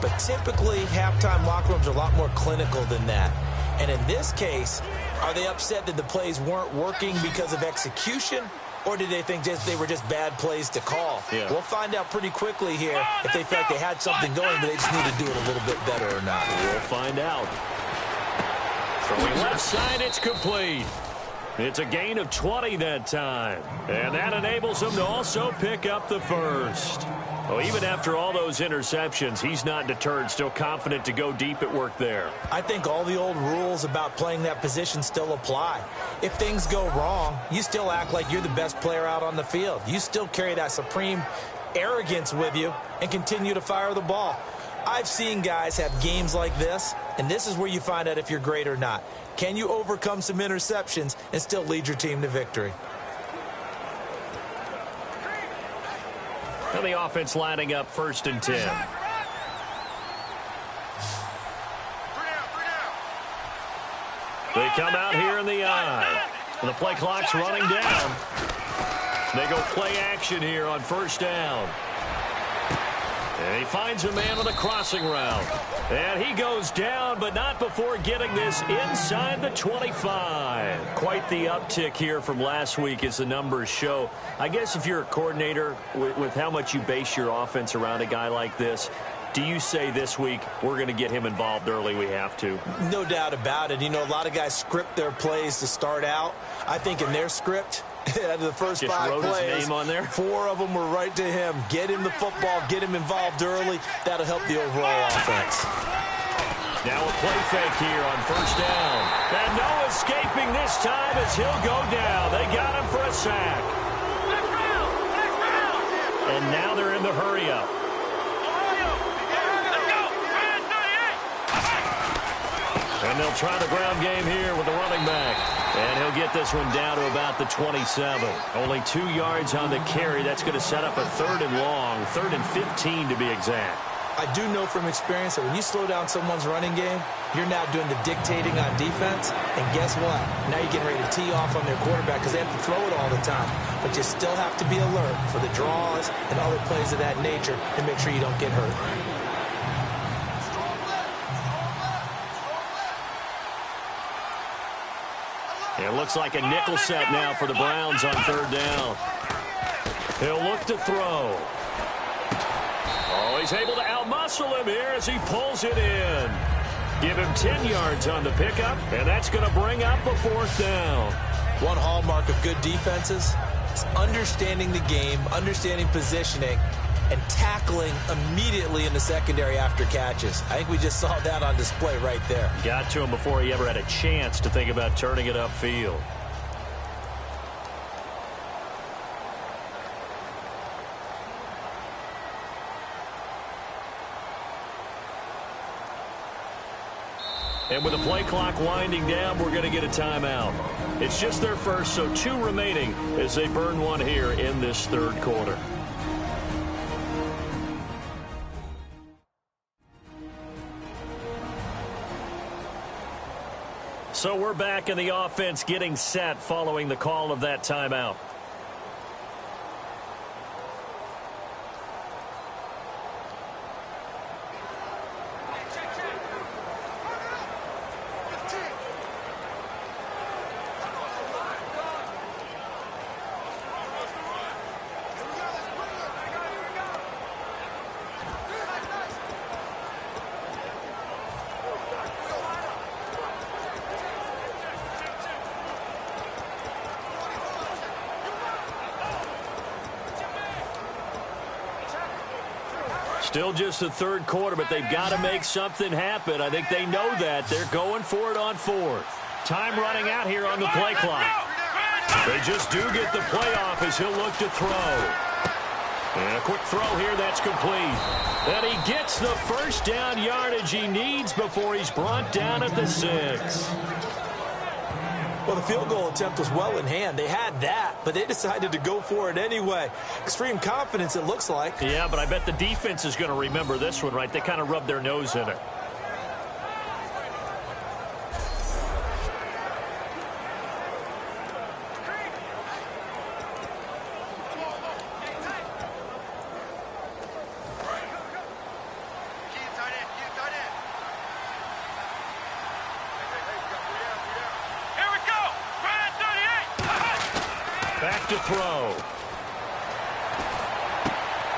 C: But typically, halftime locker rooms are a lot more clinical than that. And in this case, are they upset that the plays weren't working because of execution? Or did they think they were just bad plays to call?
B: Yeah.
C: We'll find out pretty quickly here if they feel like they had something going, but they just need to do it a little bit better or not.
B: We'll find out. Throwing left side, it's complete. It's a gain of 20 that time. And that enables him to also pick up the first. Well, even after all those interceptions, he's not deterred, still confident to go deep at work there.
C: I think all the old rules about playing that position still apply. If things go wrong, you still act like you're the best player out on the field. You still carry that supreme arrogance with you and continue to fire the ball. I've seen guys have games like this, and this is where you find out if you're great or not. Can you overcome some interceptions and still lead your team to victory?
B: And the offense lining up 1st and 10. They come out here in the eye. And the play clock's running down. They go play action here on 1st down. And he finds a man on the crossing route. And he goes down, but not before getting this inside the 25. Quite the uptick here from last week as the numbers show. I guess if you're a coordinator with how much you base your offense around a guy like this, do you say this week we're going to get him involved early? We have to.
C: No doubt about it. You know, a lot of guys script their plays to start out. I think in their script, out of the first
B: just
C: 5
B: wrote
C: plays,
B: his name on there.
C: 4 of them were right to him. Get him the football, get him involved early. That'll help the overall offense.
B: Now a play fake here on 1st down. And no escaping this time as he'll go down. They got him for a sack. And now they're in the hurry-up. And they'll try the ground game here with the running back. And he'll get this one down to about the 27. Only 2 yards on the carry. That's going to set up a 3rd and long, 3rd and 15 to be exact.
C: I do know from experience that when you slow down someone's running game, you're now doing the dictating on defense. And guess what? Now you're getting ready to tee off on their quarterback because they have to throw it all the time. But you still have to be alert for the draws and other plays of that nature and make sure you don't get hurt.
B: It looks like a nickel set now for the Browns on 3rd down. He'll look to throw. Oh, he's able to outmuscle him here as he pulls it in. Give him 10 yards on the pickup, and that's going to bring up a 4th down.
C: One hallmark of good defenses is understanding the game, understanding positioning, and tackling immediately in the secondary after catches. I think we just saw that on display right there.
B: Got to him before he ever had a chance to think about turning it upfield. And with the play clock winding down, we're going to get a timeout. It's just their first, so 2 remaining as they burn one here in this third quarter. So we're back in the offense getting set following the call of that timeout. Still just the third quarter, but they've got to make something happen. I think they know that. They're going for it on 4th. Time running out here on the play clock. They just do get the playoff as he'll look to throw. And a quick throw here, that's complete. And he gets the first down yardage he needs before he's brought down at the 6.
C: Well, the field goal attempt was well in hand. They had that, but they decided to go for it anyway. Extreme confidence, it looks like.
B: Yeah, but I bet the defense is going to remember this one, right? They kind of rubbed their nose in it. Back to throw.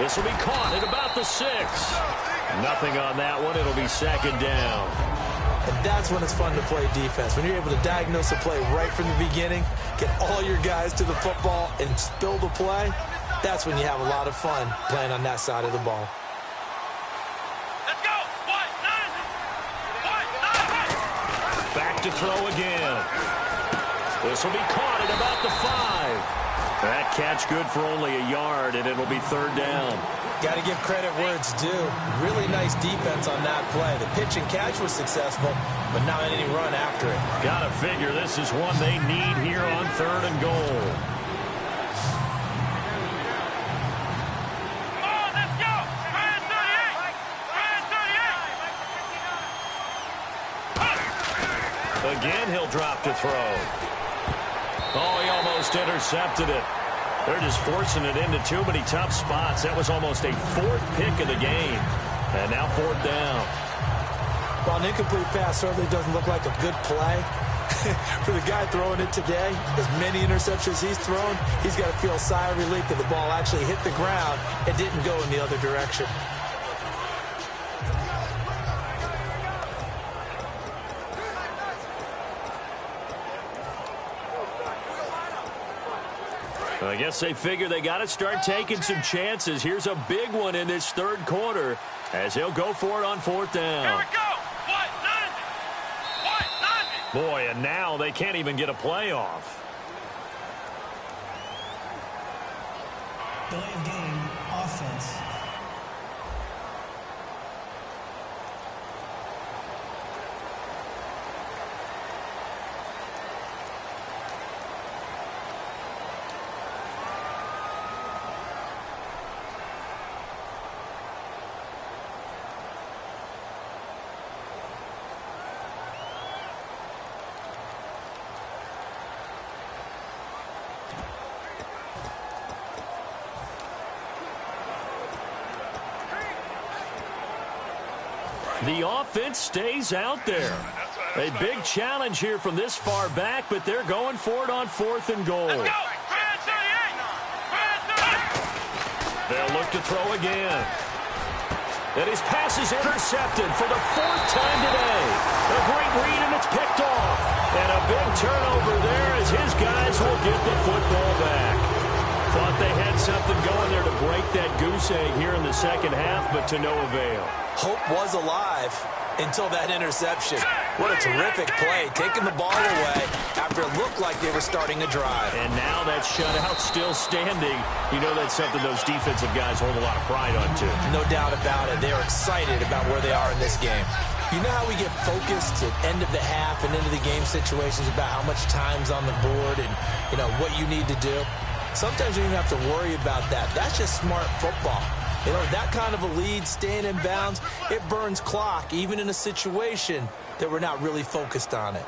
B: This will be caught at about the 6. Nothing on that one. It'll be 2nd down.
C: And that's when it's fun to play defense. When you're able to diagnose a play right from the beginning, get all your guys to the football, and spill the play, that's when you have a lot of fun playing on that side of the ball.
D: Let's go.
B: Back to throw again. This will be caught at about the 5. That catch good for only a yard, and it'll be 3rd down.
C: Got to give credit where it's due. Really nice defense on that play. The pitch and catch was successful, but not any run after it.
B: Got to figure this is one they need here on 3rd and goal.
D: Come on, let's go. Brand 38.
B: Again, he'll drop to throw. Oh, he almost intercepted it. They're just forcing it into too many tough spots. That was almost a 4th pick of the game. And now 4th down.
C: Well, an incomplete pass certainly doesn't look like a good play. For the guy throwing it today, as many interceptions he's thrown, he's got to feel a sigh of relief that the ball actually hit the ground and didn't go in the other direction.
B: I guess they figure they got to start taking some chances. Here's a big one in this 3rd quarter as he'll go for it on 4th down.
D: Here we go.
B: Boy, and now they can't even get a playoff.
E: Delay of game, offense.
B: The offense stays out there. A big challenge here from this far back, but they're going for it on 4th and goal.
D: Let's go.
B: They'll look to throw again. And his pass is intercepted for the 4th time today. A great read, and it's picked off. And a big turnover there as his guys will get the football back. Thought they had something going there to break that goose egg here in the 2nd half, but to no avail.
C: Hope was alive until that interception. What a terrific play, taking the ball away after it looked like they were starting a drive.
B: And now that shutout still standing. You know that's something those defensive guys hold a lot of pride on, too.
C: No doubt about it. They're excited about where they are in this game. You know how we get focused at end of the half and into the game situations about how much time's on the board and, what you need to do? Sometimes you don't even have to worry about that. That's just smart football. That kind of a lead, staying in bounds, it burns clock, even in a situation that we're not really focused on it.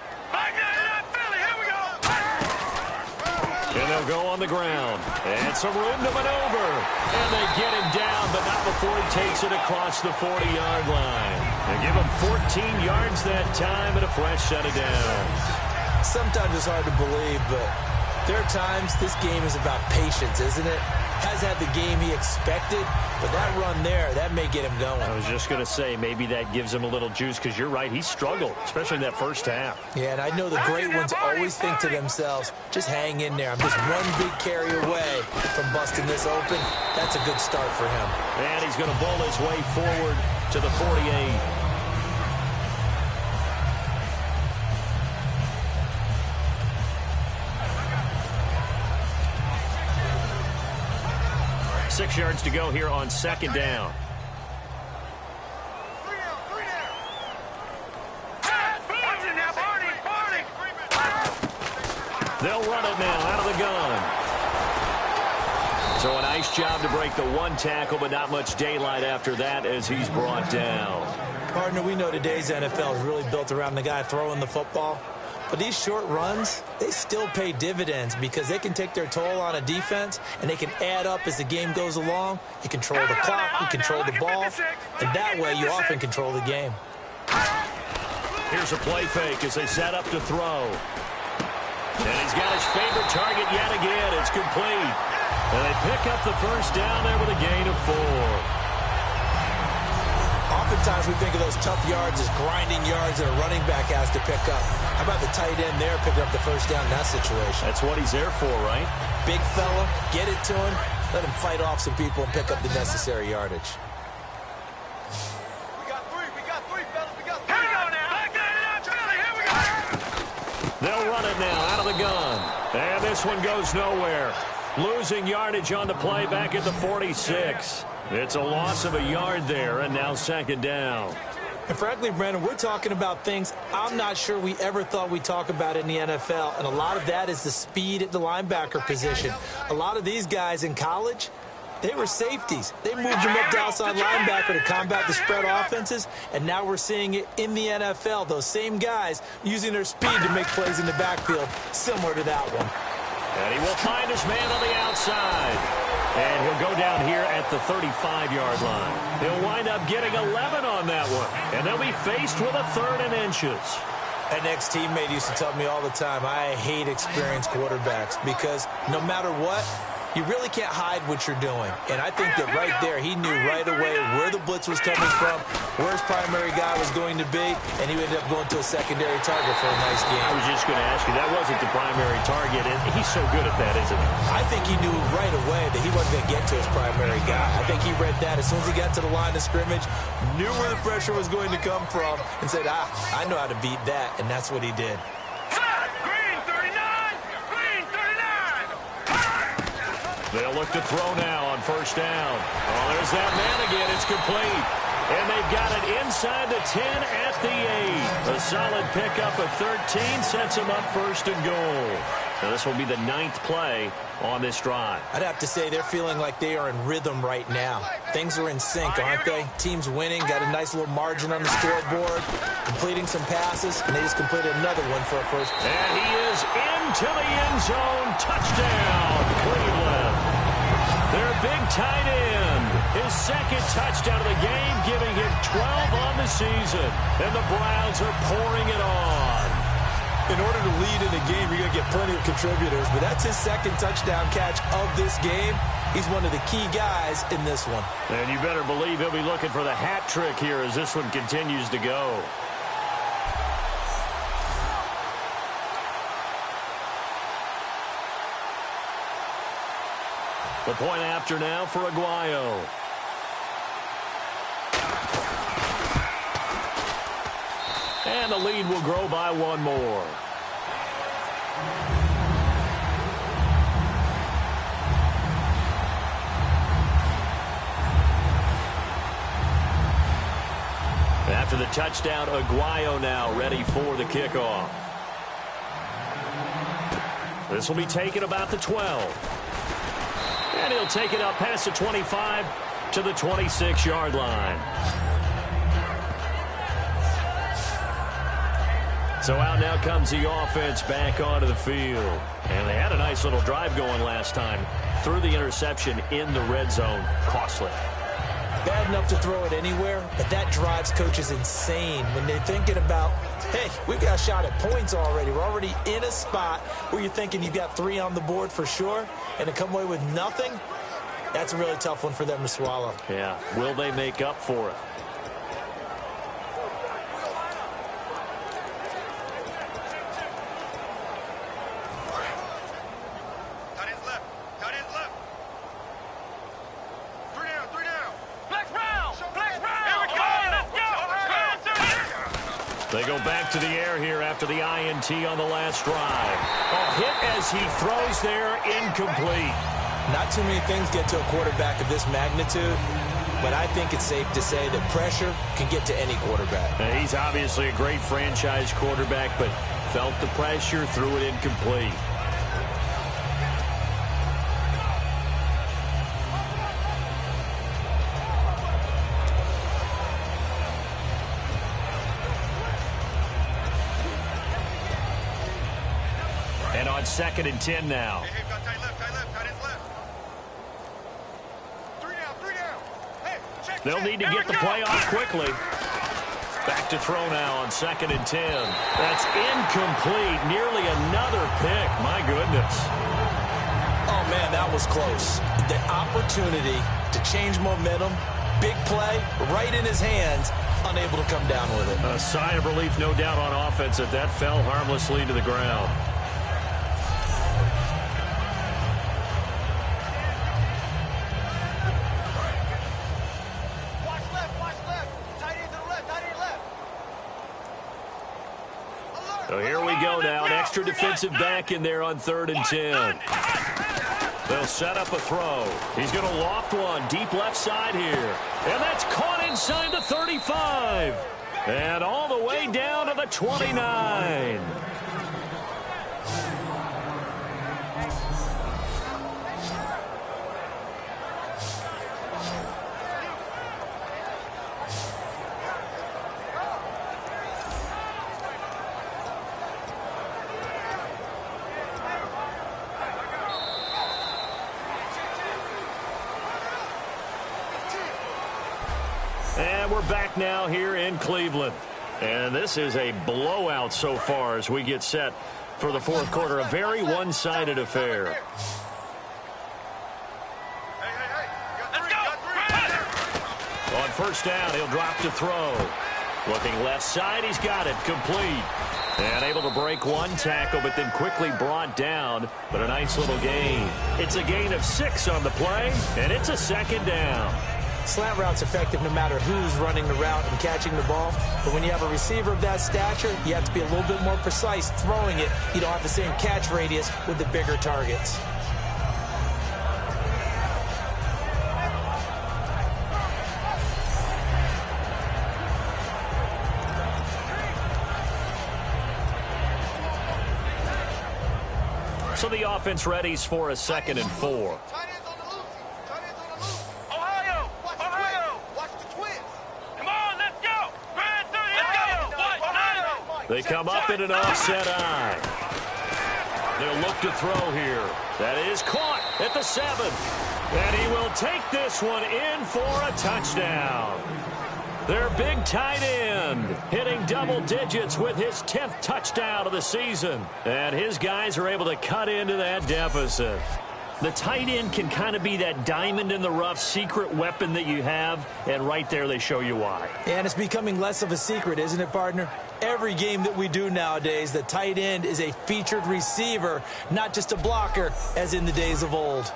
B: And they'll go on the ground. And some room to maneuver. And they get him down, but not before he takes it across the 40-yard line. They give him 14 yards that time and a fresh set of downs.
C: Sometimes it's hard to believe, but there are times this game is about patience, isn't it? Has had the game he expected, but that run there, that may get him going.
B: I was just going to say, maybe that gives him a little juice, because you're right, he struggled, especially in that first half.
C: Yeah, and I know the great ones always think to themselves, just hang in there. I'm just one big carry away from busting this open. That's a good start for him.
B: And he's going to bowl his way forward to the 48. Six yards to go here on second down. They'll run it now out of the gun. So a nice job to break the one tackle, but not much daylight after that as he's brought down.
C: Partner, we know today's NFL is really built around the guy throwing the football. But these short runs, they still pay dividends because they can take their toll on a defense and they can add up as the game goes along. You control the clock, you control the ball, and that way you often control the game.
B: Here's a play fake as they set up to throw. And he's got his favorite target yet again. It's complete. And they pick up the first down there with a gain of 4.
C: Oftentimes we think of those tough yards as grinding yards that a running back has to pick up. How about the tight end there picking up the first down in that situation?
B: That's what he's there for, right?
C: Big fella, get it to him, let him fight off some people and pick up the necessary yardage.
D: We got three, fellas. We got three. Here we go now. Here we go.
B: They'll run it now out of the gun. And this one goes nowhere. Losing yardage on the play back at the 46. It's a loss of a yard there, and now second down.
C: And frankly, Brandon, we're talking about things I'm not sure we ever thought we'd talk about in the NFL, and a lot of that is the speed at the linebacker position. A lot of these guys in college, they were safeties. They moved them up to outside linebacker to combat the spread offenses, and now we're seeing it in the NFL. Those same guys using their speed to make plays in the backfield, similar to that one.
B: And he will find his man on the outside. And he'll go down here at the 35-yard line. He'll wind up getting 11 on that one. And they'll be faced with a third and inches.
C: An ex-teammate used to tell me all the time, I hate experienced quarterbacks because no matter what, you really can't hide what you're doing. And I think that right there, he knew right away where the blitz was coming from, where his primary guy was going to be, and he ended up going to a secondary target for a nice game.
B: I was just going to ask you, that wasn't the primary target, and he's so good at that, isn't he?
C: I think he knew right away that he wasn't going to get to his primary guy. I think he read that as soon as he got to the line of scrimmage, knew where the pressure was going to come from, and said, I know how to beat that, and that's what he did.
B: They'll look to throw now on first down. Oh, there's that man again. It's complete. And they've got it inside the 10 at the 8. A solid pickup of 13 sets them up first and goal. Now this will be the 9th play on this drive.
C: I'd have to say they're feeling like they are in rhythm right now. Things are in sync, aren't they? Team's winning, got a nice little margin on the scoreboard, completing some passes, and they just completed another one for a first.
B: And he is into the end zone. Touchdown, Cleveland. Their big tight end. His second touchdown of the game, giving him 12 on the season. And the Browns are pouring it on.
C: In order to lead in a game, you're going to get plenty of contributors, but that's his second touchdown catch of this game. He's one of the key guys in this one.
B: And you better believe he'll be looking for the hat trick here as this one continues to go. The point after now for Aguayo. And the lead will grow by one more. After the touchdown, Aguayo now ready for the kickoff. This will be taken about the 12. And he'll take it up past the 25 to the 26-yard line. So out now comes the offense back onto the field. And they had a nice little drive going last time. Threw the interception in the red zone. Costly.
C: Bad enough to throw it anywhere, but that drives coaches insane when they're thinking about, hey, we've got a shot at points already. We're already in a spot where you're thinking you've got 3 on the board for sure, and to come away with nothing, that's a really tough one for them to swallow.
B: Yeah. Will they make up for it? They go back to the air here after the INT on the last drive. A hit as he throws there, incomplete.
C: Not too many things get to a quarterback of this magnitude, but I think it's safe to say that pressure can get to any quarterback.
B: Now, he's obviously a great franchise quarterback, but felt the pressure, threw it incomplete. And on 2nd and 10 now.
D: Hey, got tight left, tight ends left. 3 down. Hey, check.
B: They'll need to get the play off quickly. Back to throw now on 2nd and 10. That's incomplete. Nearly another pick. My goodness.
C: Oh, man, that was close. The opportunity to change momentum, big play, right in his hands, unable to come down with it.
B: A sigh of relief, no doubt, on offense that fell harmlessly to the ground. So here we go now. An extra defensive back in there on 3rd and 10. They'll set up a throw. He's going to loft one deep left side here. And that's caught inside the 35. And all the way down to the 29. And we're back now here in Cleveland. And this is a blowout so far as we get set for the 4th quarter. A very one-sided affair. On 1st down, he'll drop to throw. Looking left side, he's got it. Complete. And able to break one tackle, but then quickly brought down. But a nice little gain. It's a gain of 6 on the play, and it's a 2nd down.
C: Slant route's effective no matter who's running the route and catching the ball. But when you have a receiver of that stature, you have to be a little bit more precise throwing it. You don't have the same catch radius with the bigger targets.
B: So the offense readies for a 2nd and 4. They come up in an offset eye. They'll look to throw here. That is caught at the 7. And he will take this one in for a touchdown. Their big tight end hitting double digits with his 10th touchdown of the season. And his guys are able to cut into that deficit. The tight end can kind of be that diamond in the rough secret weapon that you have, and right there they show you why.
C: And it's becoming less of a secret, isn't it, partner? Every game that we do nowadays, the tight end is a featured receiver, not just a blocker, as in the days of old.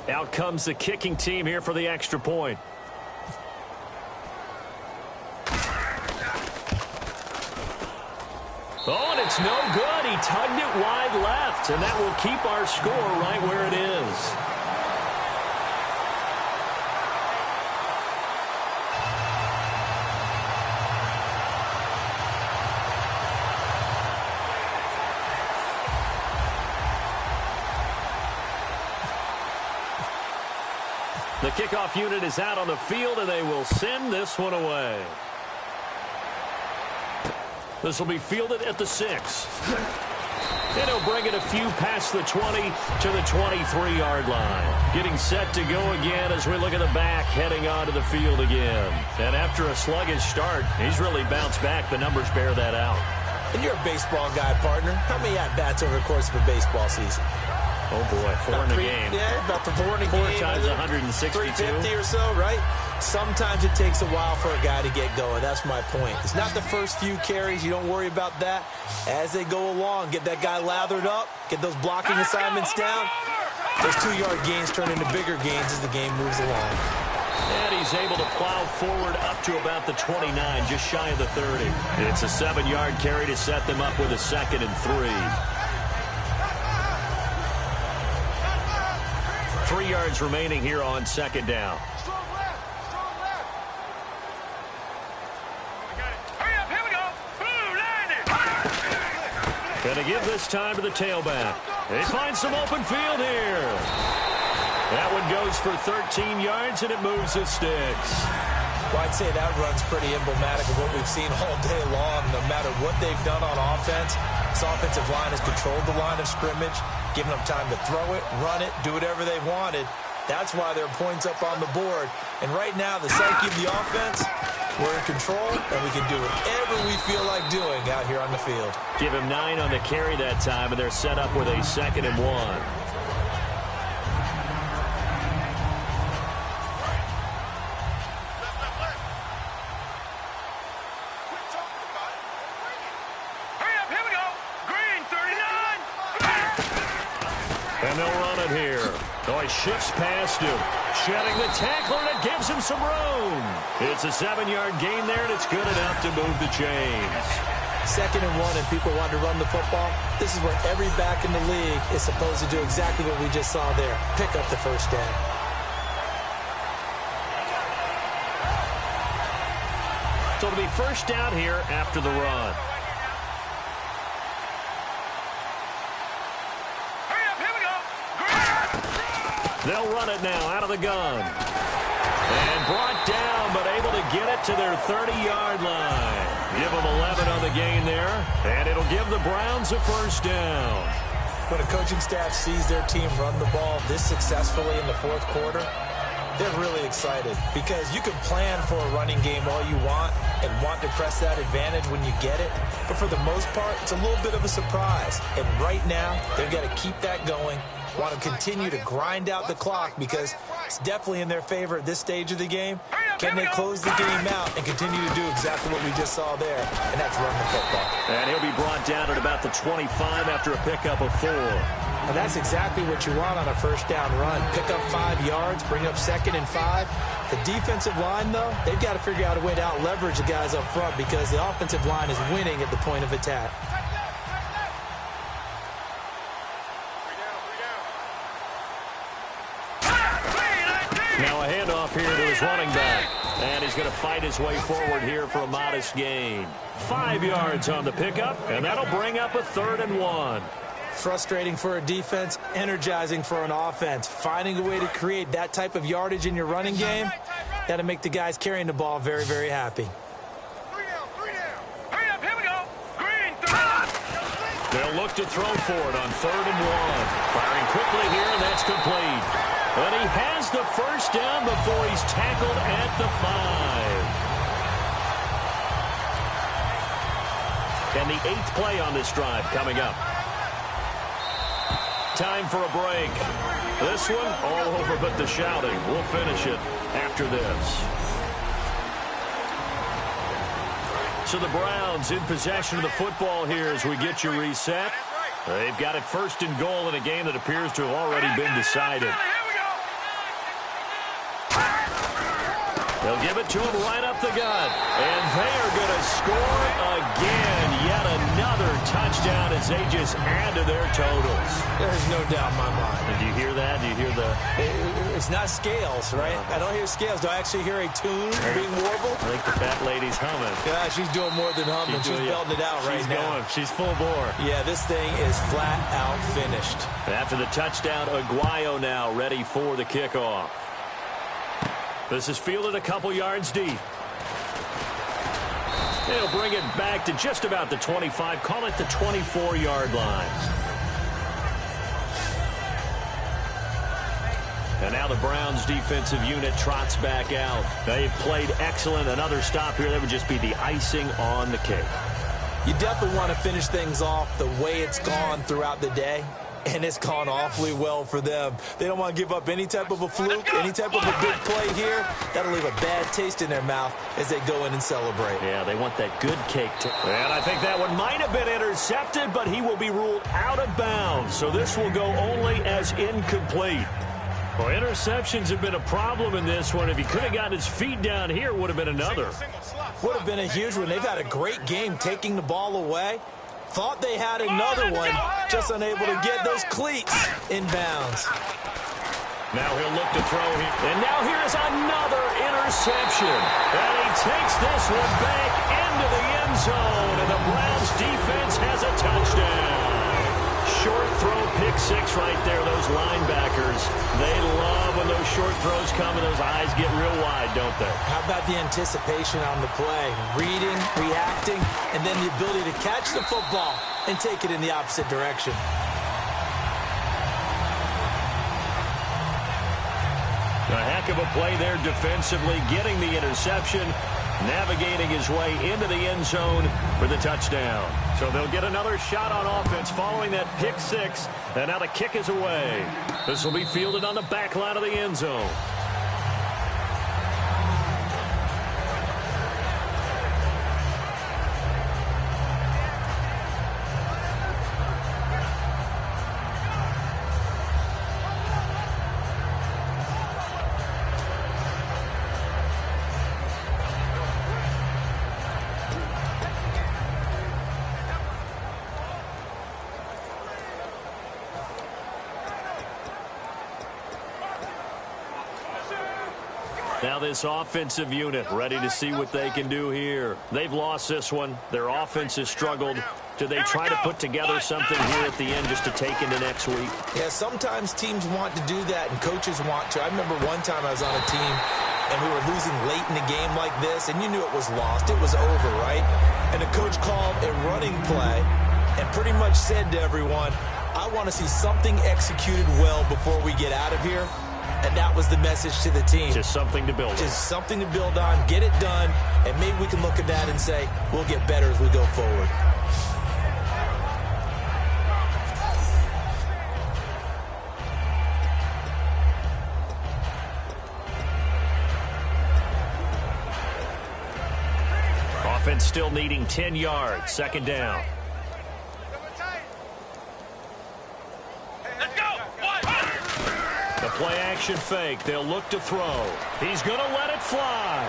B: Out comes the kicking team here for the extra point. Oh, and it's no good. He tugged it wide left, and that will keep our score right where it is. The kickoff unit is out on the field, and they will send this one away. This will be fielded at the 6. And he'll bring it a few past the 20 to the 23-yard line. Getting set to go again as we look at the back, heading onto the field again. And after a sluggish start, he's really bounced back. The numbers bear that out.
C: And you're a baseball guy, partner. How many at-bats over the course of a baseball season?
B: Oh, boy, 4 in a game.
C: Yeah, about the 4 in a game.
B: 4 times 162.
C: 350 or so, right? Sometimes it takes a while for a guy to get going. That's my point. It's not the first few carries. You don't worry about that. As they go along, get that guy lathered up, get those blocking assignments down. Those 2-yard gains turn into bigger gains as the game moves along.
B: And he's able to plow forward up to about the 29, just shy of the 30. It's a 7-yard carry to set them up with a 2nd and 3. 3 yards remaining here on 2nd down. Going to give this time to the tailback. They find some open field here. That one goes for 13 yards, and it moves the sticks.
C: Well, I'd say that run's pretty emblematic of what we've seen all day long. No matter what they've done on offense, this offensive line has controlled the line of scrimmage, given them time to throw it, run it, do whatever they wanted. That's why there are points up on the board. And right now, the psyche of the offense, we're in control, and we can do whatever we feel like doing out here on the field.
B: Give him 9 on the carry that time, and they're set up with a 2nd and 1. And they'll run it here. Oh, he shifts past him. Shedding the tackler, and it gives him some room. It's a 7-yard gain there, and it's good enough to move the chains.
C: 2nd and 1, and people want to run the football. This is where every back in the league is supposed to do exactly what we just saw there. Pick up the first down.
B: So it'll be first down here after the run. They'll run it now out of the gun. And brought down, but able to get it to their 30-yard line. Give them 11 on the gain there, and it'll give the Browns a first down.
C: When a coaching staff sees their team run the ball this successfully in the 4th quarter, they're really excited because you can plan for a running game all you want and want to press that advantage when you get it. But for the most part, it's a little bit of a surprise. And right now, they've got to keep that going, want to continue to grind out the clock because it's definitely in their favor at this stage of the game. Can they close the game out and continue to do exactly what we just saw there? And that's run the football.
B: And he'll be brought down at about the 25 after a pickup of 4.
C: And that's exactly what you want on a first down run. Pick up 5 yards, bring up 2nd and 5. The defensive line, though, they've got to figure out a way to out-leverage the guys up front because the offensive line is winning at the point of attack.
B: Now a handoff here to his running back. And he's going to fight his way forward here for a modest gain. 5 yards on the pickup, and that'll bring up a 3rd and 1.
C: Frustrating for a defense, energizing for an offense. Finding a way to create that type of yardage in your running game, that'll make the guys carrying the ball very, very happy.
B: They'll look to throw for it on 3rd and 1. Firing quickly here, and that's complete. And he has the first down before he's tackled at the 5. And the 8th play on this drive coming up. Time for a break. This one all over but the shouting. We'll finish it after this. So the Browns in possession of the football here as we get you reset. They've got it 1st and goal in a game that appears to have already been decided. They'll give it to him right up the gut. And they are going to score again. Yet another touchdown as they just add to their totals.
C: There's no doubt in my mind.
B: And do you hear that? Do you hear the...
C: It's not scales, right? I don't hear scales. Do I actually hear a tune being warbled?
B: I think the fat lady's humming.
C: Yeah, she's doing more than humming. She's belting it out right now.
B: She's full bore.
C: Yeah, this thing is flat out finished.
B: After the touchdown, Aguayo now ready for the kickoff. This is fielded a couple yards deep. They'll bring it back to just about the 25. Call it the 24-yard line. And now the Browns defensive unit trots back out. They've played excellent. Another stop here. That would just be the icing on the cake.
C: You definitely want to finish things off the way it's gone throughout the day. And it's gone awfully well for them. They don't want to give up any type of a fluke, any type of a big play here. That'll leave a bad taste in their mouth as they go in and celebrate.
B: Yeah, they want that good cake. And I think that one might have been intercepted, but he will be ruled out of bounds. So this will go only as incomplete. Well, interceptions have been a problem in this one. If he could have gotten his feet down here, it would have been another.
C: Would have been a huge one. They've had a great game taking the ball away. Thought they had another one, just unable to get those cleats in bounds.
B: Now he'll look to throw here. And now here's another interception. And he takes this one back into the end zone. And the Browns defense has a touchdown. Short throw, pick six right there. Those linebackers, they love when those short throws come and those eyes get real wide, don't they?
C: How about the anticipation on the play? Reading, reacting, and then the ability to catch the football and take it in the opposite direction.
B: A heck of a play there defensively, getting the interception, navigating his way into the end zone for the touchdown. So they'll get another shot on offense following that pick six. And now the kick is away. This will be fielded on the back line of the end zone. Now this offensive unit ready to see what they can do here. They've lost this one. Their offense has struggled. Do they try to put together something here at the end just to take into next week?
C: Yeah, sometimes teams want to do that and coaches want to. I remember one time I was on a team and we were losing late in a game like this and you knew it was lost. It was over, right? And the coach called a running play and pretty much said to everyone, I want to see something executed well before we get out of here. And that was the message to the team.
B: Just something to build on.
C: Just something to build on, get it done, and maybe we can look at that and say, we'll get better as we go forward.
B: Offense still needing 10 yards, second down. Play action fake. They'll look to throw. He's going to let it fly.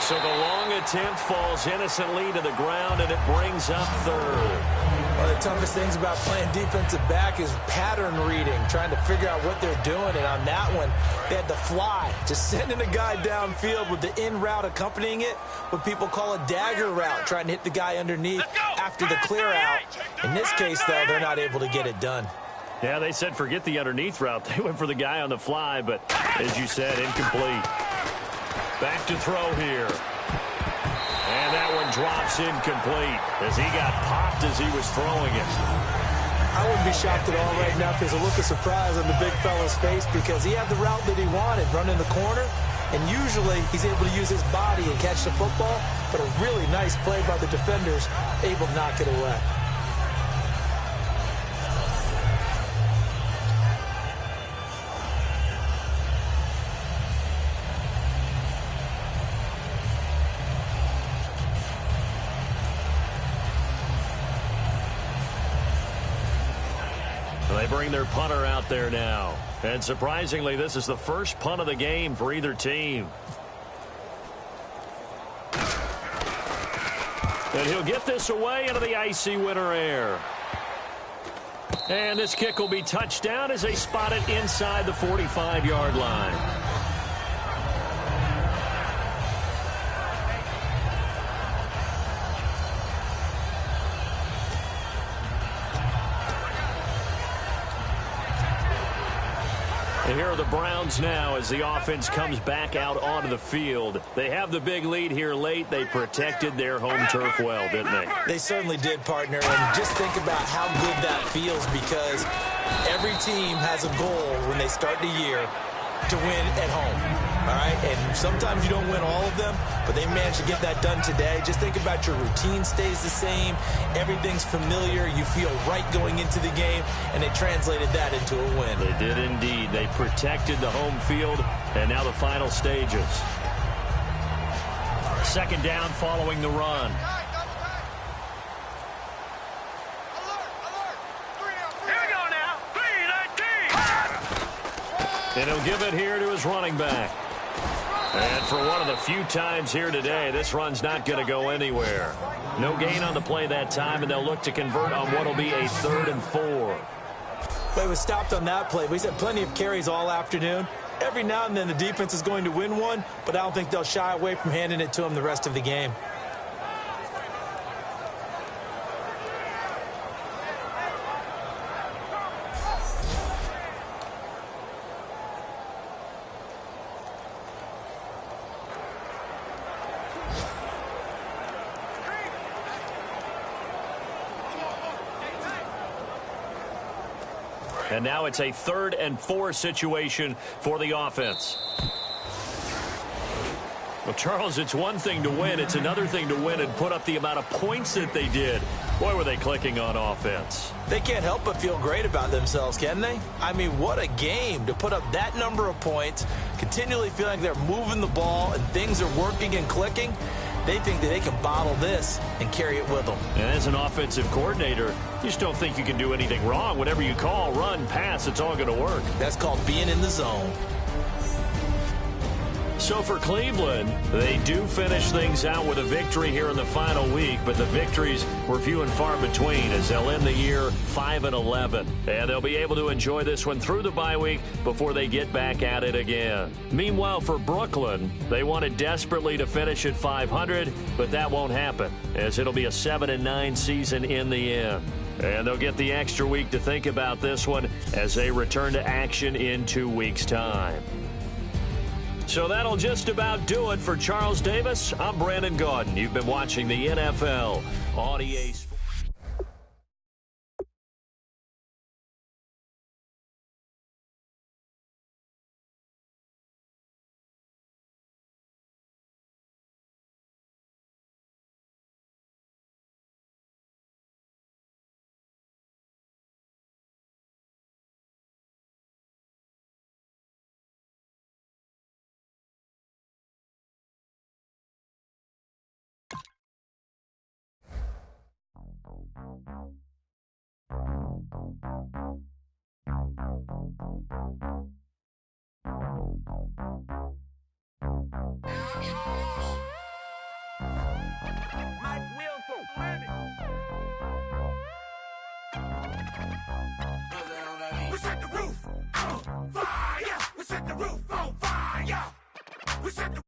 B: So the long attempt falls innocently to the ground, and it brings up third.
C: One of the toughest things about playing defensive back is pattern reading, trying to figure out what they're doing. And on that one, they had to fly, just sending a guy downfield with the in route accompanying it, what people call a dagger route, trying to hit the guy underneath after the clear out. In this case, though, they're not able to get it done.
B: Yeah, they said forget the underneath route. They went for the guy on the fly, but as you said, incomplete. Back to throw here. And that one drops incomplete as he got popped as he was throwing it.
C: I wouldn't be shocked at all right now if there's a look of surprise on the big fella's face because he had the route that he wanted, running the corner, and usually he's able to use his body and catch the football, but a really nice play by the defenders, able to knock it away.
B: They bring their punter out there now. And surprisingly, this is the first punt of the game for either team. And he'll get this away into the icy winter air. And this kick will be touched down as they spot it inside the 45-yard line. And here are the Browns now as the offense comes back out onto the field. They have the big lead here late. They protected their home turf well, didn't they?
C: They certainly did, partner. And just think about how good that feels, because every team has a goal when they start the year to win at home. All right, and sometimes you don't win all of them, but they managed to get that done today. Just think about your routine stays the same. Everything's familiar. You feel right going into the game, and they translated that into a win.
B: They did indeed. They protected the home field, and now the final stages. Second down following the run.
D: Here we go now. 3-19.
B: And he'll give it here to his running back. And for one of the few times here today, this run's not going to go anywhere. No gain on the play that time, and they'll look to convert on what will be a 3rd and 4.
C: Well, he was stopped on that play, but he's had plenty of carries all afternoon. Every now and then the defense is going to win one, but I don't think they'll shy away from handing it to him the rest of the game.
B: And now it's a 3rd and 4 situation for the offense. Well, Charles, it's one thing to win. It's another thing to win and put up the amount of points that they did. Boy, were they clicking on offense.
C: They can't help but feel great about themselves, can they? I mean, what a game to put up that number of points, continually feeling like they're moving the ball and things are working and clicking. They think that they can bottle this and carry it with them.
B: And as an offensive coordinator, you just don't think you can do anything wrong. Whatever you call, run, pass, it's all going to work.
C: That's called being in the zone.
B: So for Cleveland, they do finish things out with a victory here in the final week, but the victories were few and far between as they'll end the year 5-11. And they'll be able to enjoy this one through the bye week before they get back at it again. Meanwhile, for Brooklyn, they wanted desperately to finish at 500, but that won't happen as it'll be a 7-9 season in the end. And they'll get the extra week to think about this one as they return to action in 2 weeks' time. So that'll just about do it for Charles Davis. I'm Brandon Gaudin. You've been watching the NFL on EA Sports.
F: We set the roof on fire. We set the roof on fire. We set the